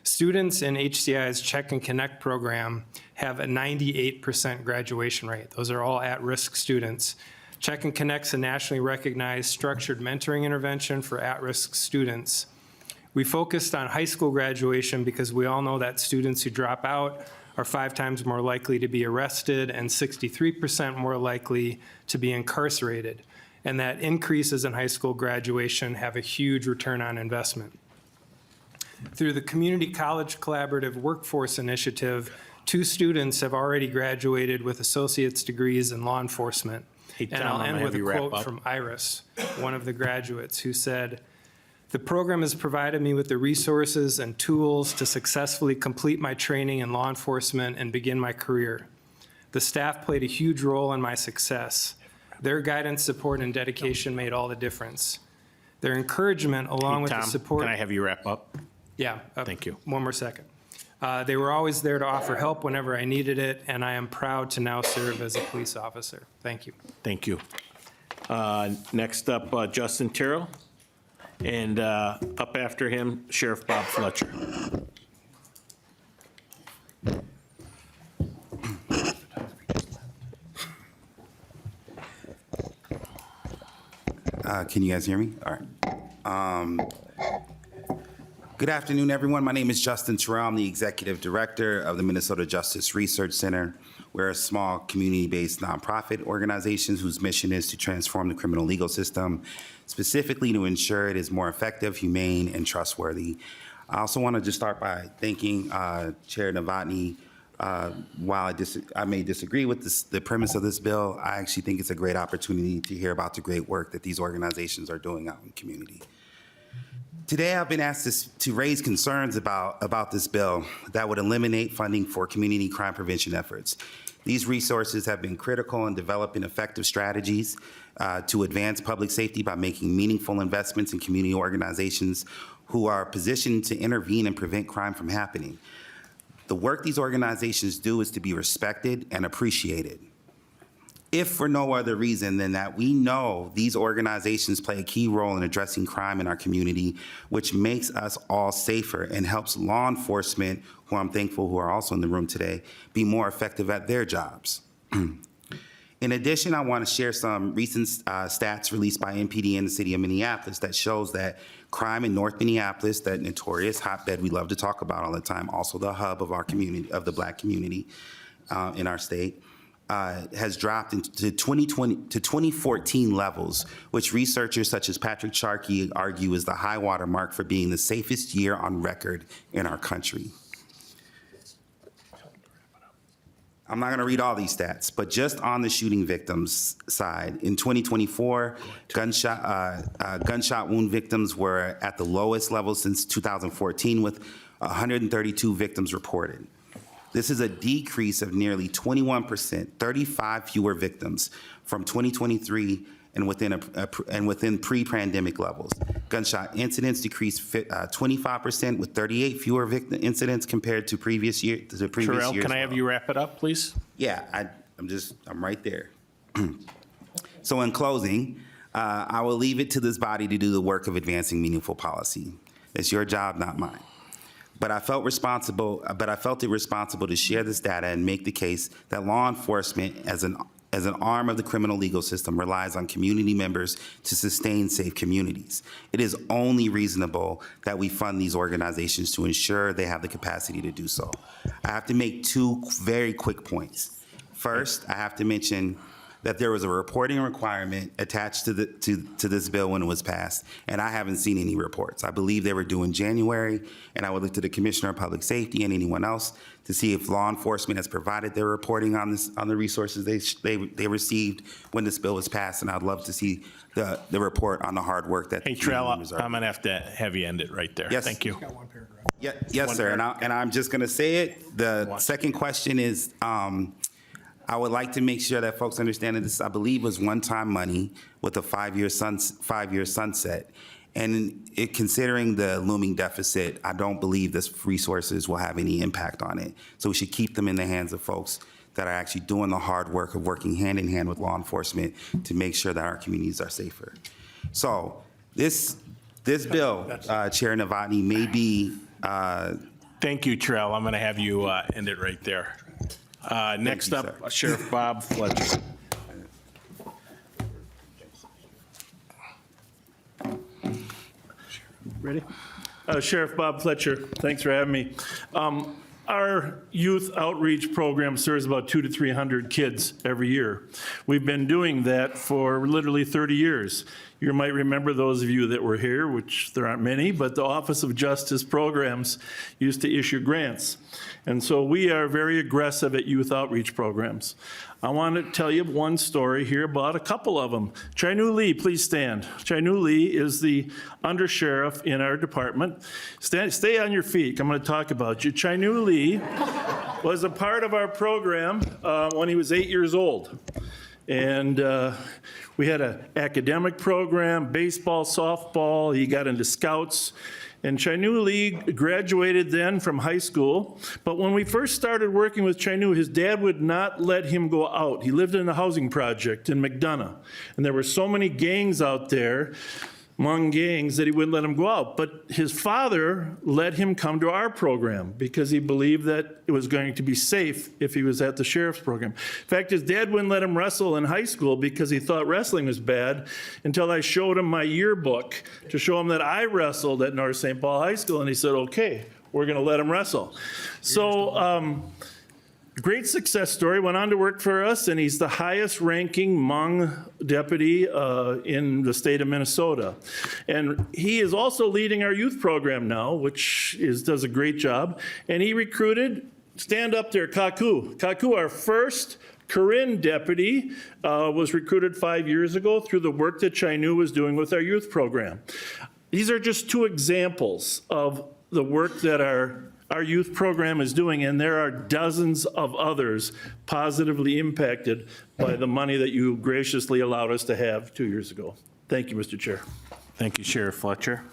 Students in HCI's Check and Connect program have a 98% graduation rate. Those are all at-risk students. Check and Connect's a nationally recognized structured mentoring intervention for at-risk students. We focused on high school graduation because we all know that students who drop out are 5 times more likely to be arrested and 63% more likely to be incarcerated, and that increases in high school graduation have a huge return on investment. Through the Community College Collaborative Workforce Initiative, 2 students have already graduated with associate's degrees in law enforcement.
Hey, Tom,
And I'll
I'm
end
gonna
with
have
a
you wrap
quote
up.
from Iris, one of the graduates, who said, "The program has provided me with the resources and tools to successfully complete my training in law enforcement and begin my career. The staff played a huge role in my success. Their guidance, support, and dedication made all the difference. Their encouragement, along with the
Tom,
support..."
can I have you wrap up?
Yeah.
Thank you.
One more second. They were always there to offer help whenever I needed it, and I am proud to now serve as a police officer. Thank you.
Thank you. Next up, Justin Terrell, and up after him, Sheriff Bob Fletcher.
Can you guys hear me? All right.
Good afternoon, everyone. My name is Justin Terrell. I'm the Executive Director of the Minnesota Justice Research Center. We're a small community-based nonprofit organization whose mission is to transform the criminal legal system, specifically to ensure it is more effective, humane, and trustworthy. I also want to just start by thanking Chair Novotny. While I may disagree with the premise of this bill, I actually think it's a great opportunity to hear about the great work that these organizations are doing out in the community. Today, I've been asked to raise concerns about this bill that would eliminate funding for community crime prevention efforts. These resources have been critical in developing effective strategies to advance public safety by making meaningful investments in community organizations who are positioned to intervene and prevent crime from happening. The work these organizations do is to be respected and appreciated, if for no other reason than that we know these organizations play a key role in addressing crime in our community, which makes us all safer and helps law enforcement, who I'm thankful who are also in the room today, be more effective at their jobs. In addition, I want to share some recent stats released by NPD in the city of Minneapolis that shows that crime in North Minneapolis, that notorious hotbed we love to talk about all the time, also the hub of our community, of the Black community in our state, has dropped into 2014 levels, which researchers such as Patrick Sharkey argue is the high water mark for being the safest year on record in our country. I'm not going to read all these stats, but just on the shooting victims side, in 2024, gunshot wound victims were at the lowest level since 2014, with 132 victims reported. This is a decrease of nearly 21%, 35 fewer victims from 2023 and within pre-pandemic levels. Gunshot incidents decreased 25% with 38 fewer incidents compared to previous year.
Terrell, can I have you wrap it up, please?
Yeah, I'm right there. So in closing, I will leave it to this body to do the work of advancing meaningful policy. It's your job, not mine. But I felt it responsible to share this data and make the case that law enforcement, as an arm of the criminal legal system, relies on community members to sustain safe communities. It is only reasonable that we fund these organizations to ensure they have the capacity to do so. I have to make two very quick points. First, I have to mention that there was a reporting requirement attached to this bill when it was passed, and I haven't seen any reports. I believe they were due in January, and I would look to the Commissioner of Public Safety and anyone else to see if law enforcement has provided their reporting on the resources they received when this bill was passed, and I'd love to see the report on the hard work that.
Hey, Terrell, I'm going to have you end it right there.
Yes.
Thank you.
Yes, sir, and I'm just going to say it. The second question is, I would like to make sure that folks understand that this, I believe, was one-time money with a five-year sunset. And considering the looming deficit, I don't believe this resources will have any impact on it. So we should keep them in the hands of folks that are actually doing the hard work of working hand in hand with law enforcement to make sure that our communities are safer. So this bill, Chair Novotny, may be.
Thank you, Terrell. I'm going to have you end it right there. Next up, Sheriff Bob Fletcher.
Ready? Sheriff Bob Fletcher, thanks for having me. Our youth outreach program serves about 200 to 300 kids every year. We've been doing that for literally 30 years. You might remember, those of you that were here, which there aren't many, but the Office of Justice Programs used to issue grants. And so we are very aggressive at youth outreach programs. I want to tell you one story here about a couple of them. Chinu Lee, please stand. Chinu Lee is the undersheriff in our department. Stay on your feet. I'm going to talk about you. Chinu Lee was a part of our program when he was 8 years old. And we had an academic program, baseball, softball. He got into scouts. And Chinu Lee graduated then from high school. But when we first started working with Chinu, his dad would not let him go out. He lived in a housing project in McDonough. And there were so many gangs out there among gangs that he wouldn't let him go out. But his father let him come to our program because he believed that it was going to be safe if he was at the sheriff's program. In fact, his dad wouldn't let him wrestle in high school because he thought wrestling was bad until I showed him my yearbook to show him that I wrestled at North St. Paul High School, and he said, okay, we're going to let him wrestle. So, great success story, went on to work for us, and he's the highest ranking Hmong deputy in the state of Minnesota. And he is also leading our youth program now, which does a great job. And he recruited, stand up there, Kaku. Kaku, our first Karen deputy, was recruited 5 years ago through the work that Chainu was doing with our youth program. These are just two examples of the work that our youth program is doing, and there are dozens of others positively impacted by the money that you graciously allowed us to have 2 years ago. Thank you, Mr. Chair.
Thank you, Sheriff Fletcher.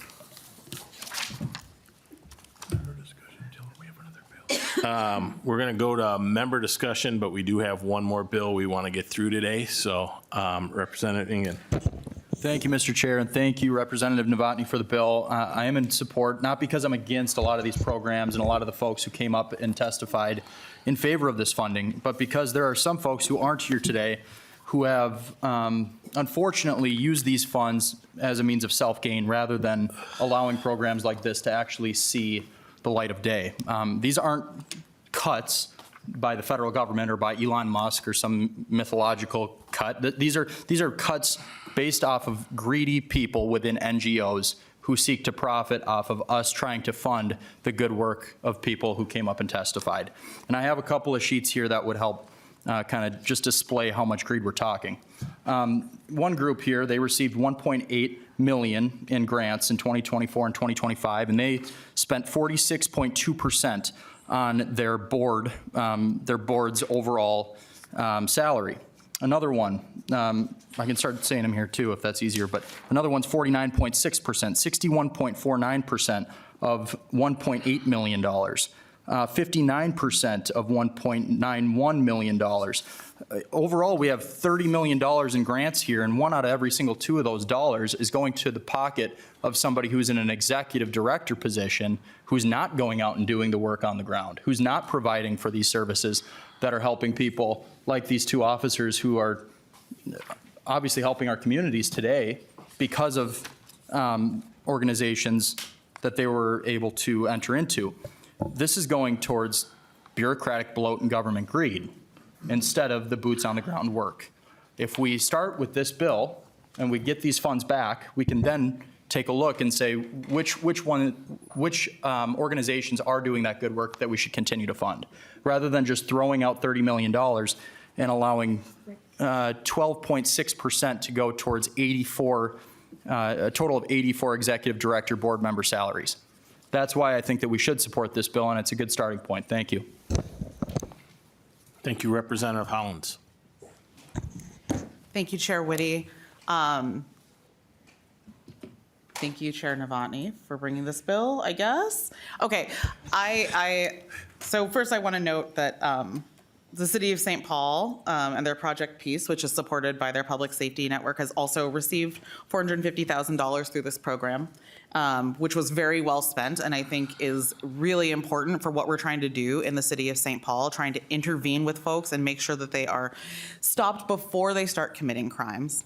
We're going to go to member discussion, but we do have one more bill we want to get through today. So Representative Engen.
Thank you, Mr. Chair, and thank you, Representative Novotny, for the bill. I am in support, not because I'm against a lot of these programs and a lot of the folks who came up and testified in favor of this funding, but because there are some folks who aren't here today who have unfortunately used these funds as a means of self-gain rather than allowing programs like this to actually see the light of day. These aren't cuts by the federal government or by Elon Musk or some mythological cut. These are cuts based off of greedy people within NGOs who seek to profit off of us trying to fund the good work of people who came up and testified. And I have a couple of sheets here that would help kind of just display how much greed we're talking. One group here, they received 1.8 million in grants in 2024 and 2025, and they spent 46.2% on their board's overall salary. Another one, I can start saying them here too if that's easier, but another one's 49.6%, 61.49% of $1.8 million, 59% of $1.91 million. Overall, we have $30 million in grants here, and one out of every single two of those dollars is going to the pocket of somebody who's in an executive director position, who's not going out and doing the work on the ground, who's not providing for these services that are helping people like these two officers who are obviously helping our communities today because of organizations that they were able to enter into. This is going towards bureaucratic bloat and government greed instead of the boots on the ground work. If we start with this bill and we get these funds back, we can then take a look and say which organizations are doing that good work that we should continue to fund, rather than just throwing out $30 million and allowing 12.6% to go towards a total of 84 executive director board member salaries. That's why I think that we should support this bill, and it's a good starting point. Thank you.
Thank you, Representative Hollins.
Thank you, Chair Whitty. Thank you, Chair Novotny, for bringing this bill, I guess. Okay, so first I want to note that the City of St. Paul and their Project Peace, which is supported by their Public Safety Network, has also received $450,000 through this program, which was very well spent and I think is really important for what we're trying to do in the City of St. Paul, trying to intervene with folks and make sure that they are stopped before they start committing crimes.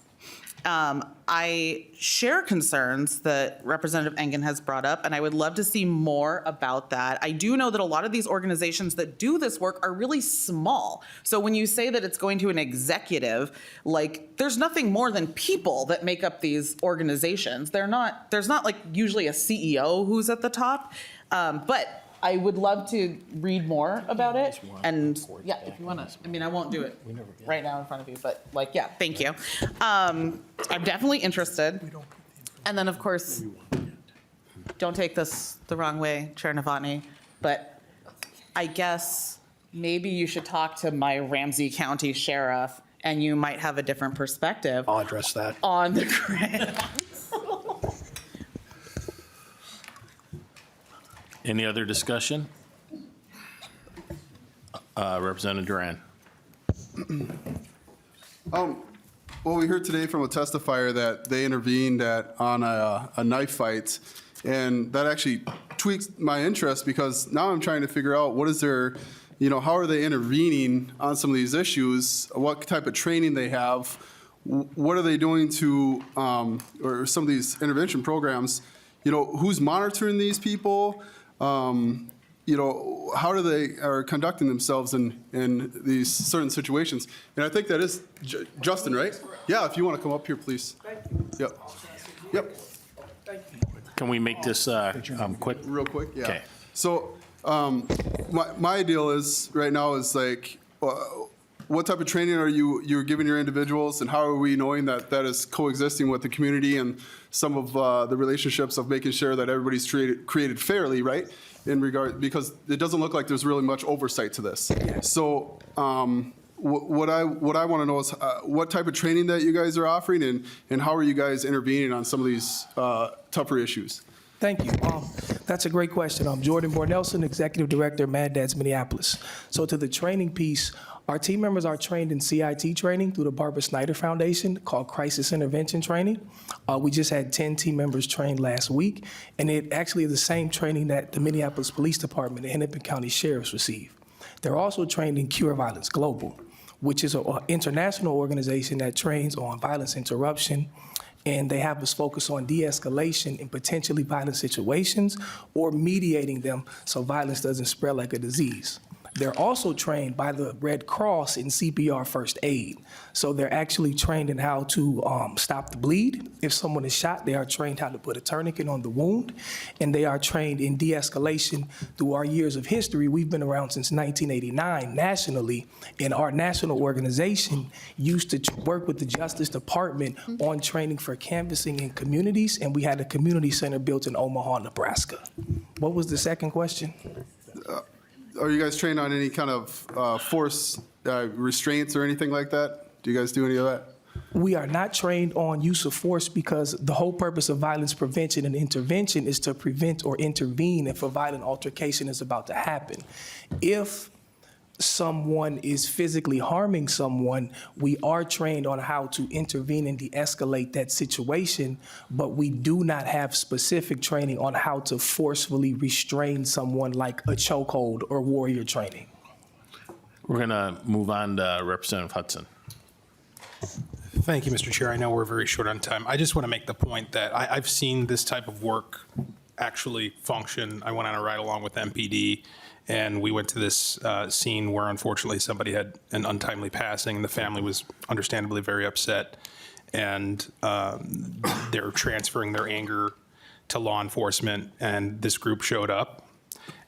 I share concerns that Representative Engen has brought up, and I would love to see more about that. I do know that a lot of these organizations that do this work are really small. So when you say that it's going to an executive, like there's nothing more than people that make up these organizations. There's not like usually a CEO who's at the top, but I would love to read more about it. And yeah, if you want to, I mean, I won't do it right now in front of you, but like, yeah, thank you. I'm definitely interested. And then of course, don't take this the wrong way, Chair Novotny, but I guess maybe you should talk to my Ramsey County Sheriff and you might have a different perspective.
I'll address that.
On the grant.
Any other discussion? Representative Duran.
well, we heard today from a testifier that they intervened on a knife fight, and that actually tweaks my interest because now I'm trying to figure out what is their, how are they intervening on some of these issues, what type of training they have, what are they doing to, or some of these intervention programs, who's monitoring these people, how do they are conducting themselves in these certain situations? And I think that is Justin, right? Yeah, if you want to come up here, please. Yep. Yep.
Can we make this quick?
Real quick, yeah.
Okay.
So my deal is right now is like, what type of training are you're giving your individuals, and how are we knowing that that is coexisting with the community and some of the relationships of making sure that everybody's created fairly, right? In regard, because it doesn't look like there's really much oversight to this. So what I want to know is what type of training that you guys are offering, and how are you guys intervening on some of these tougher issues?
Thank you. That's a great question. I'm Jordan Bohr-Nelson, Executive Director of Mad Dads Minneapolis. So to the training piece, our team members are trained in CIT training through the Barbara Snyder Foundation called Crisis Intervention Training. We just had 10 team members trained last week, and it actually is the same training that the Minneapolis Police Department and Hennepin County Sheriffs receive. They're also trained in Cure Violence Global, which is an international organization that trains on violence interruption, and they have us focus on de-escalation in potentially violent situations or mediating them so violence doesn't spread like a disease. They're also trained by the Red Cross in CPR first aid. So they're actually trained in how to stop the bleed. If someone is shot, they are trained how to put a tourniquet on the wound. And they are trained in de-escalation through our years of history. We've been around since 1989 nationally, and our national organization used to work with the Justice Department on training for canvassing in communities, and we had a community center built in Omaha, Nebraska. What was the second question?
Are you guys trained on any kind of force restraints or anything like that? Do you guys do any of that?
We are not trained on use of force because the whole purpose of violence prevention and intervention is to prevent or intervene if a violent altercation is about to happen. If someone is physically harming someone, we are trained on how to intervene and de-escalate that situation, but we do not have specific training on how to forcefully restrain someone like a chokehold or warrior training.
We're going to move on to Representative Hudson.
Thank you, Mr. Chair. I know we're very short on time. I just want to make the point that I've seen this type of work actually function. I went on a ride along with MPD, and we went to this scene where unfortunately somebody had an untimely passing, and the family was understandably very upset. And they're transferring their anger to law enforcement, and this group showed up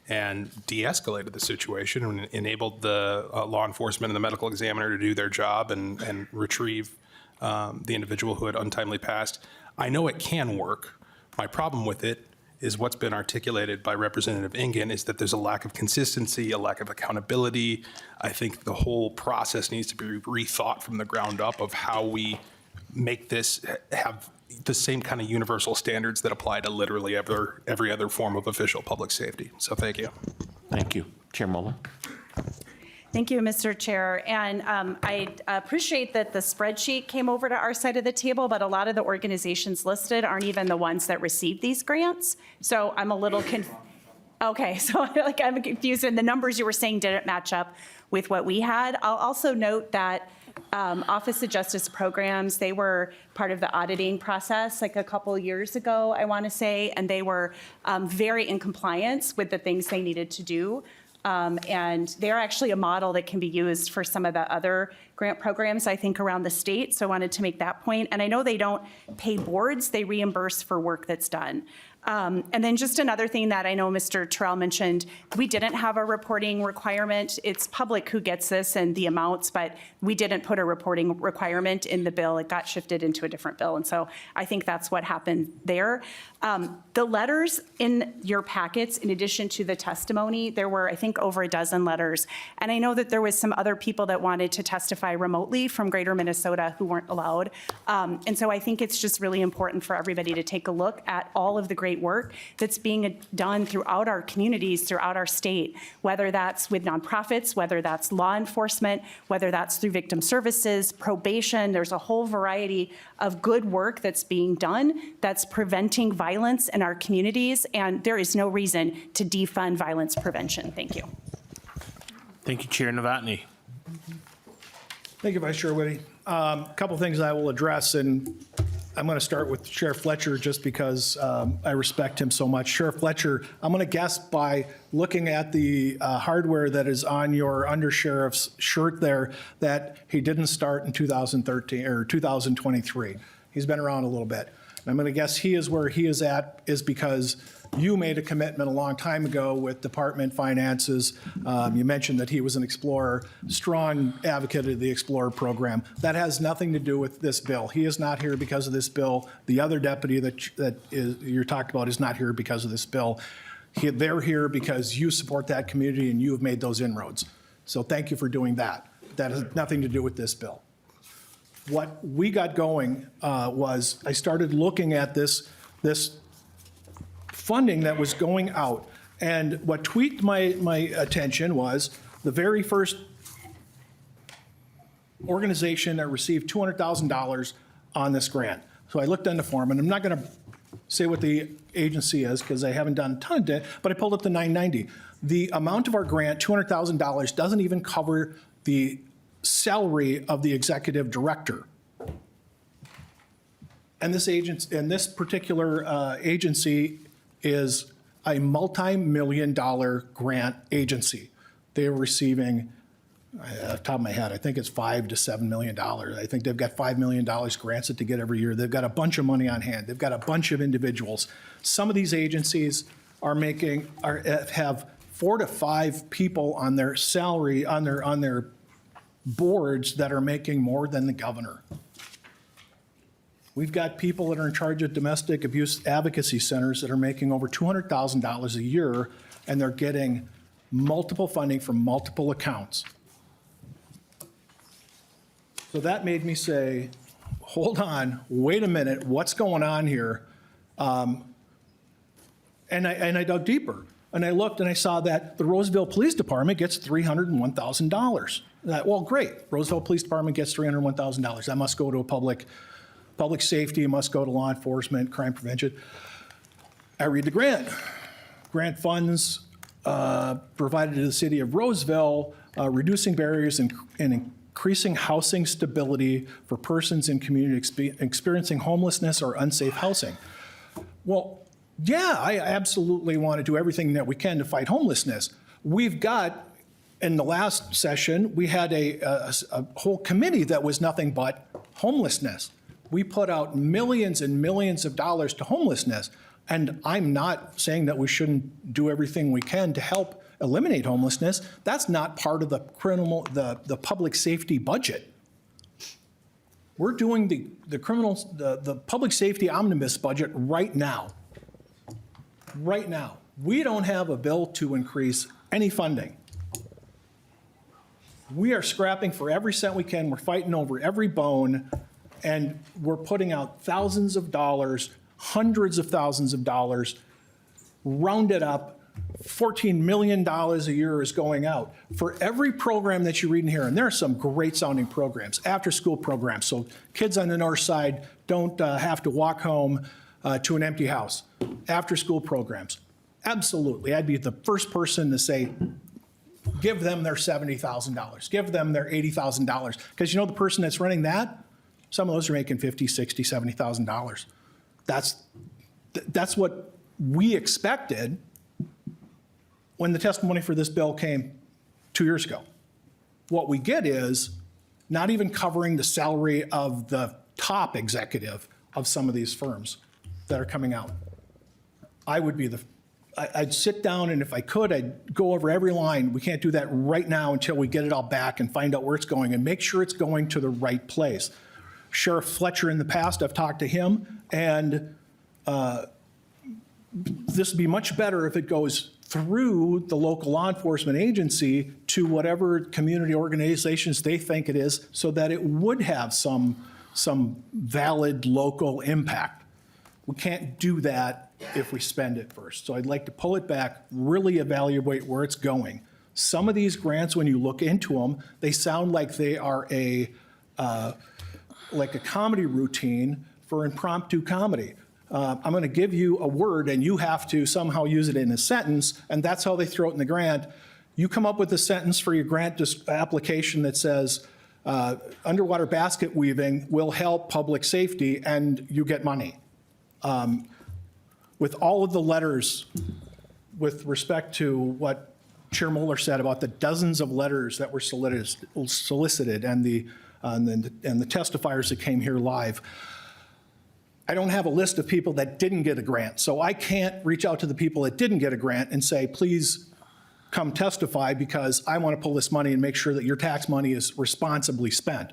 and de-escalated the situation and enabled the law enforcement and the medical examiner to do their job and retrieve the individual who had untimely passed. I know it can work. My problem with it is what's been articulated by Representative Engen is that there's a lack of consistency, a lack of accountability. I think the whole process needs to be rethought from the ground up of how we make this have the same kind of universal standards that apply to literally every other form of official public safety. So thank you.
Thank you. Chair Moller.
Thank you, Mr. Chair. And I appreciate that the spreadsheet came over to our side of the table, but a lot of the organizations listed aren't even the ones that received these grants. So I'm a little okay, so I'm confused, and the numbers you were saying didn't match up with what we had. I'll also note that Office of Justice Programs, they were part of the auditing process like a couple years ago, I want to say, and they were very in compliance with the things they needed to do. And they're actually a model that can be used for some of the other grant programs, I think, around the state. So I wanted to make that point. And I know they don't pay boards, they reimburse for work that's done. And then just another thing that I know Mr. Terrell mentioned, we didn't have a reporting requirement. It's public who gets this and the amounts, but we didn't put a reporting requirement in the bill. It got shifted into a different bill. And so I think that's what happened there. The letters in your packets, in addition to the testimony, there were, I think, over a dozen letters. And I know that there was some other people that wanted to testify remotely from Greater Minnesota who weren't allowed. And so I think it's just really important for everybody to take a look at all of the great great work that's being done throughout our communities, throughout our state, whether that's with nonprofits, whether that's law enforcement, whether that's through victim services, probation. There's a whole variety of good work that's being done that's preventing violence in our communities, and there is no reason to defund violence prevention. Thank you.
Thank you, Chair Novotny.
Thank you, Vice Chair Whitty. A couple things I will address, and I'm going to start with Sheriff Fletcher just because I respect him so much. Sheriff Fletcher, I'm going to guess by looking at the hardware that is on your undersheriff's shirt there that he didn't start in 2013 or 2023. He's been around a little bit. And I'm going to guess he is where he is at is because you made a commitment a long time ago with department finances. You mentioned that he was an Explorer, strong advocate of the Explorer program. That has nothing to do with this bill. He is not here because of this bill. The other deputy that you're talked about is not here because of this bill. They're here because you support that community and you have made those inroads. So thank you for doing that. That has nothing to do with this bill. What we got going was I started looking at this funding that was going out. And what tweaked my attention was the very first organization that received $200,000 on this grant. So I looked on the form, and I'm not going to say what the agency is because I haven't done a ton of it, but I pulled up the 990. The amount of our grant, $200,000, doesn't even cover the salary of the executive director. And this particular agency is a multi-million-dollar grant agency. They are receiving, off the top of my head, I think it's $5 to $7 million. I think they've got $5 million grants that they get every year. They've got a bunch of money on hand. They've got a bunch of individuals. Some of these agencies have 4 to 5 people on their salary, on their boards that are making more than the governor. We've got people that are in charge of domestic abuse advocacy centers that are making over $200,000 a year, and they're getting multiple funding from multiple accounts. So that made me say, hold on, wait a minute, what's going on here? And I dug deeper, and I looked and I saw that the Roseville Police Department gets $301,000. Well, great, Roseville Police Department gets $301,000. That must go to a public safety, must go to law enforcement, crime prevention. I read the grant. Grant funds provided to the city of Roseville, reducing barriers and increasing housing stability for persons in community experiencing homelessness or unsafe housing. Well, yeah, I absolutely want to do everything that we can to fight homelessness. We've got, in the last session, we had a whole committee that was nothing but homelessness. We put out millions and millions of dollars to homelessness. And I'm not saying that we shouldn't do everything we can to help eliminate homelessness. That's not part of the public safety budget. We're doing the public safety omnibus budget right now. Right now. We don't have a bill to increase any funding. We are scrapping for every cent we can. We're fighting over every bone. And we're putting out thousands of dollars, hundreds of thousands of dollars, rounded up, $14 million a year is going out for every program that you read in here. And there are some great sounding programs, after school programs. So kids on the north side don't have to walk home to an empty house. After school programs. Absolutely. I'd be the first person to say, give them their $70,000, give them their $80,000. Because you know the person that's running that? Some of those are making $50,000, $60,000, $70,000. That's what we expected when the testimony for this bill came 2 years ago. What we get is not even covering the salary of the top executive of some of these firms that are coming out. I'd sit down, and if I could, I'd go over every line. We can't do that right now until we get it all back and find out where it's going and make sure it's going to the right place. Sheriff Fletcher in the past, I've talked to him, and this would be much better if it goes through the local law enforcement agency to whatever community organizations they think it is, so that it would have some valid local impact. We can't do that if we spend it first. So I'd like to pull it back, really evaluate where it's going. Some of these grants, when you look into them, they sound like they are like a comedy routine for impromptu comedy. I'm going to give you a word and you have to somehow use it in a sentence, and that's how they throw it in the grant. You come up with a sentence for your grant application that says, underwater basket weaving will help public safety, and you get money. With all of the letters, with respect to what Chair Moller said about the dozens of letters that were solicited and the testifiers that came here live, I don't have a list of people that didn't get a grant. So I can't reach out to the people that didn't get a grant and say, please come testify because I want to pull this money and make sure that your tax money is responsibly spent.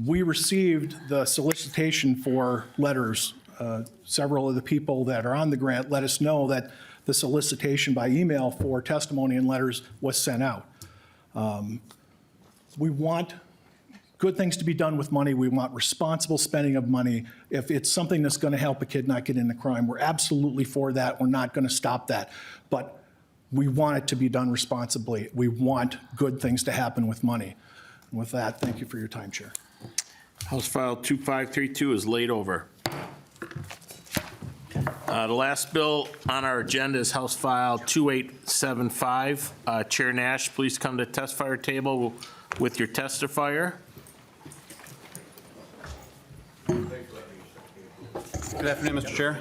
We received the solicitation for letters. Several of the people that are on the grant let us know that the solicitation by email for testimony and letters was sent out. We want good things to be done with money. We want responsible spending of money. If it's something that's going to help a kid not get into crime, we're absolutely for that. We're not going to stop that. But we want it to be done responsibly. We want good things to happen with money. And with that, thank you for your time, Chair.
House File 2532 is laid over. The last bill on our agenda is House File 2875. Chair Nash, please come to the testifier table with your testifier.
Good afternoon, Mr. Chair.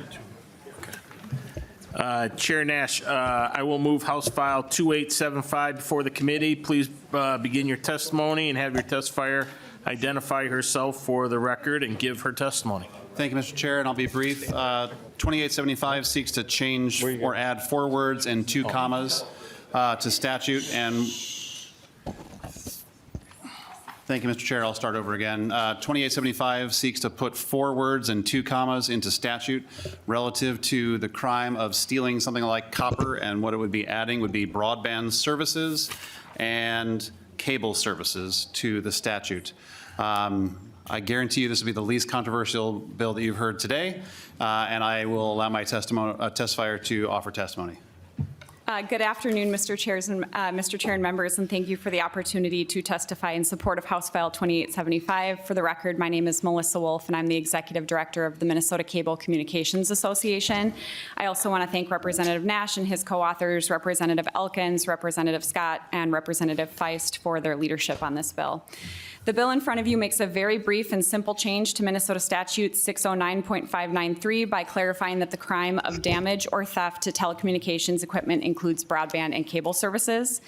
Chair Nash, I will move House File 2875 before the committee. Please begin your testimony and have your testifier identify herself for the record and give her testimony.
Thank you, Mr. Chair, and I'll be brief. 2875 seeks to change or add 4 words and 2 commas to statute. And thank you, Mr. Chair. I'll start over again. 2875 seeks to put 4 words and 2 commas into statute relative to the crime of stealing something like copper, and what it would be adding would be broadband services and cable services to the statute. I guarantee you this will be the least controversial bill that you've heard today, and I will allow my testifier to offer testimony.
Good afternoon, Mr. Chair and members, and thank you for the opportunity to testify in support of House File 2875. For the record, my name is Melissa Wolf, and I'm the Executive Director of the Minnesota Cable Communications Association. I also want to thank Representative Nash and his co-authors, Representative Elkins, Representative Scott, and Representative Feist for their leadership on this bill. The bill in front of you makes a very brief and simple change to Minnesota Statute 609.593 by clarifying that the crime of damage or theft to telecommunications equipment includes broadband and cable services.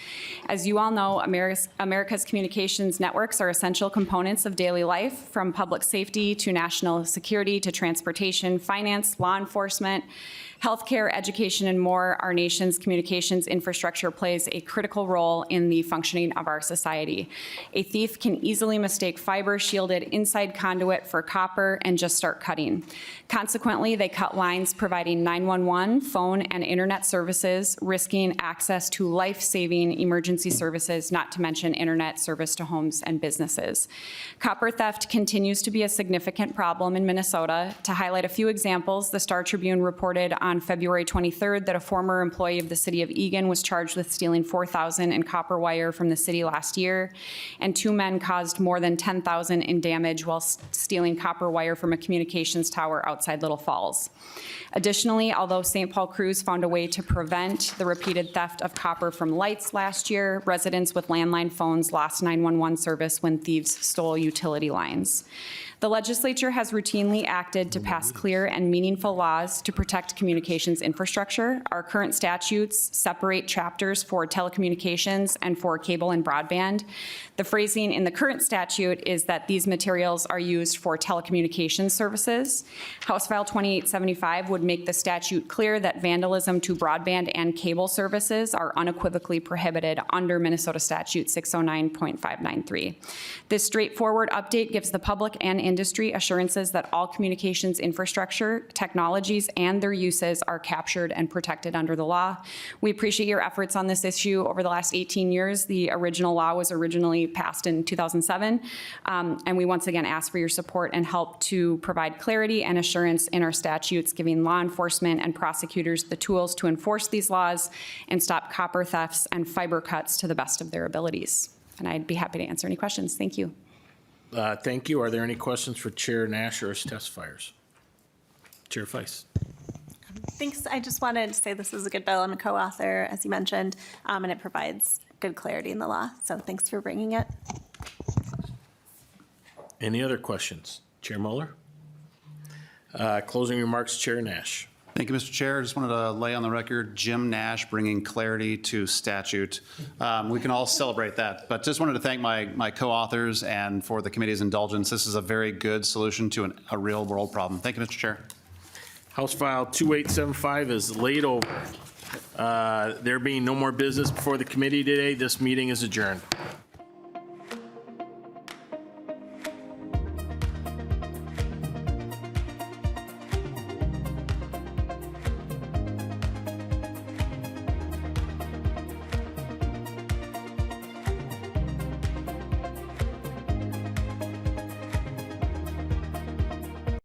As you all know, America's communications networks are essential components of daily life, from public safety to national security to transportation, finance, law enforcement, healthcare, education, and more. Our nation's communications infrastructure plays a critical role in the functioning of our society. A thief can easily mistake fiber shielded inside conduit for copper and just start cutting. Consequently, they cut lines providing 911, phone, and internet services, risking access to life-saving emergency services, not to mention internet service to homes and businesses. Copper theft continues to be a significant problem in Minnesota. To highlight a few examples, the Star Tribune reported on February 23rd that a former employee of the city of Eagan was charged with stealing $4,000 in copper wire from the city last year, and 2 men caused more than $10,000 in damage while stealing copper wire from a communications tower outside Little Falls. Additionally, although St. Paul Crews found a way to prevent the repeated theft of copper from lights last year, residents with landline phones lost 911 service when thieves stole utility lines. The legislature has routinely acted to pass clear and meaningful laws to protect communications infrastructure. Our current statutes separate chapters for telecommunications and for cable and broadband. The phrasing in the current statute is that these materials are used for telecommunications services. House File 2875 would make the statute clear that vandalism to broadband and cable services are unequivocally prohibited under Minnesota Statute 609.593. This straightforward update gives the public and industry assurances that all communications infrastructure, technologies, and their uses are captured and protected under the law. We appreciate your efforts on this issue over the last 18 years. The original law was originally passed in 2007, and we once again ask for your support and help to provide clarity and assurance in our statutes, giving law enforcement and prosecutors the tools to enforce these laws and stop copper thefts and fiber cuts to the best of their abilities. And I'd be happy to answer any questions. Thank you.
Thank you. Are there any questions for Chair Nash or his testifiers? Chair Feist.
Thanks. I just wanted to say this is a good bill. I'm a co-author, as you mentioned, and it provides good clarity in the law. So thanks for bringing it.
Any other questions? Chair Moller? Closing remarks, Chair Nash.
Thank you, Mr. Chair. I just wanted to lay on the record, Jim Nash bringing clarity to statute. We can all celebrate that, but just wanted to thank my co-authors and for the committee's indulgence. This is a very good solution to a real-world problem. Thank you, Mr. Chair.
House File 2875 is laid over. There being no more business before the committee today, this meeting is adjourned.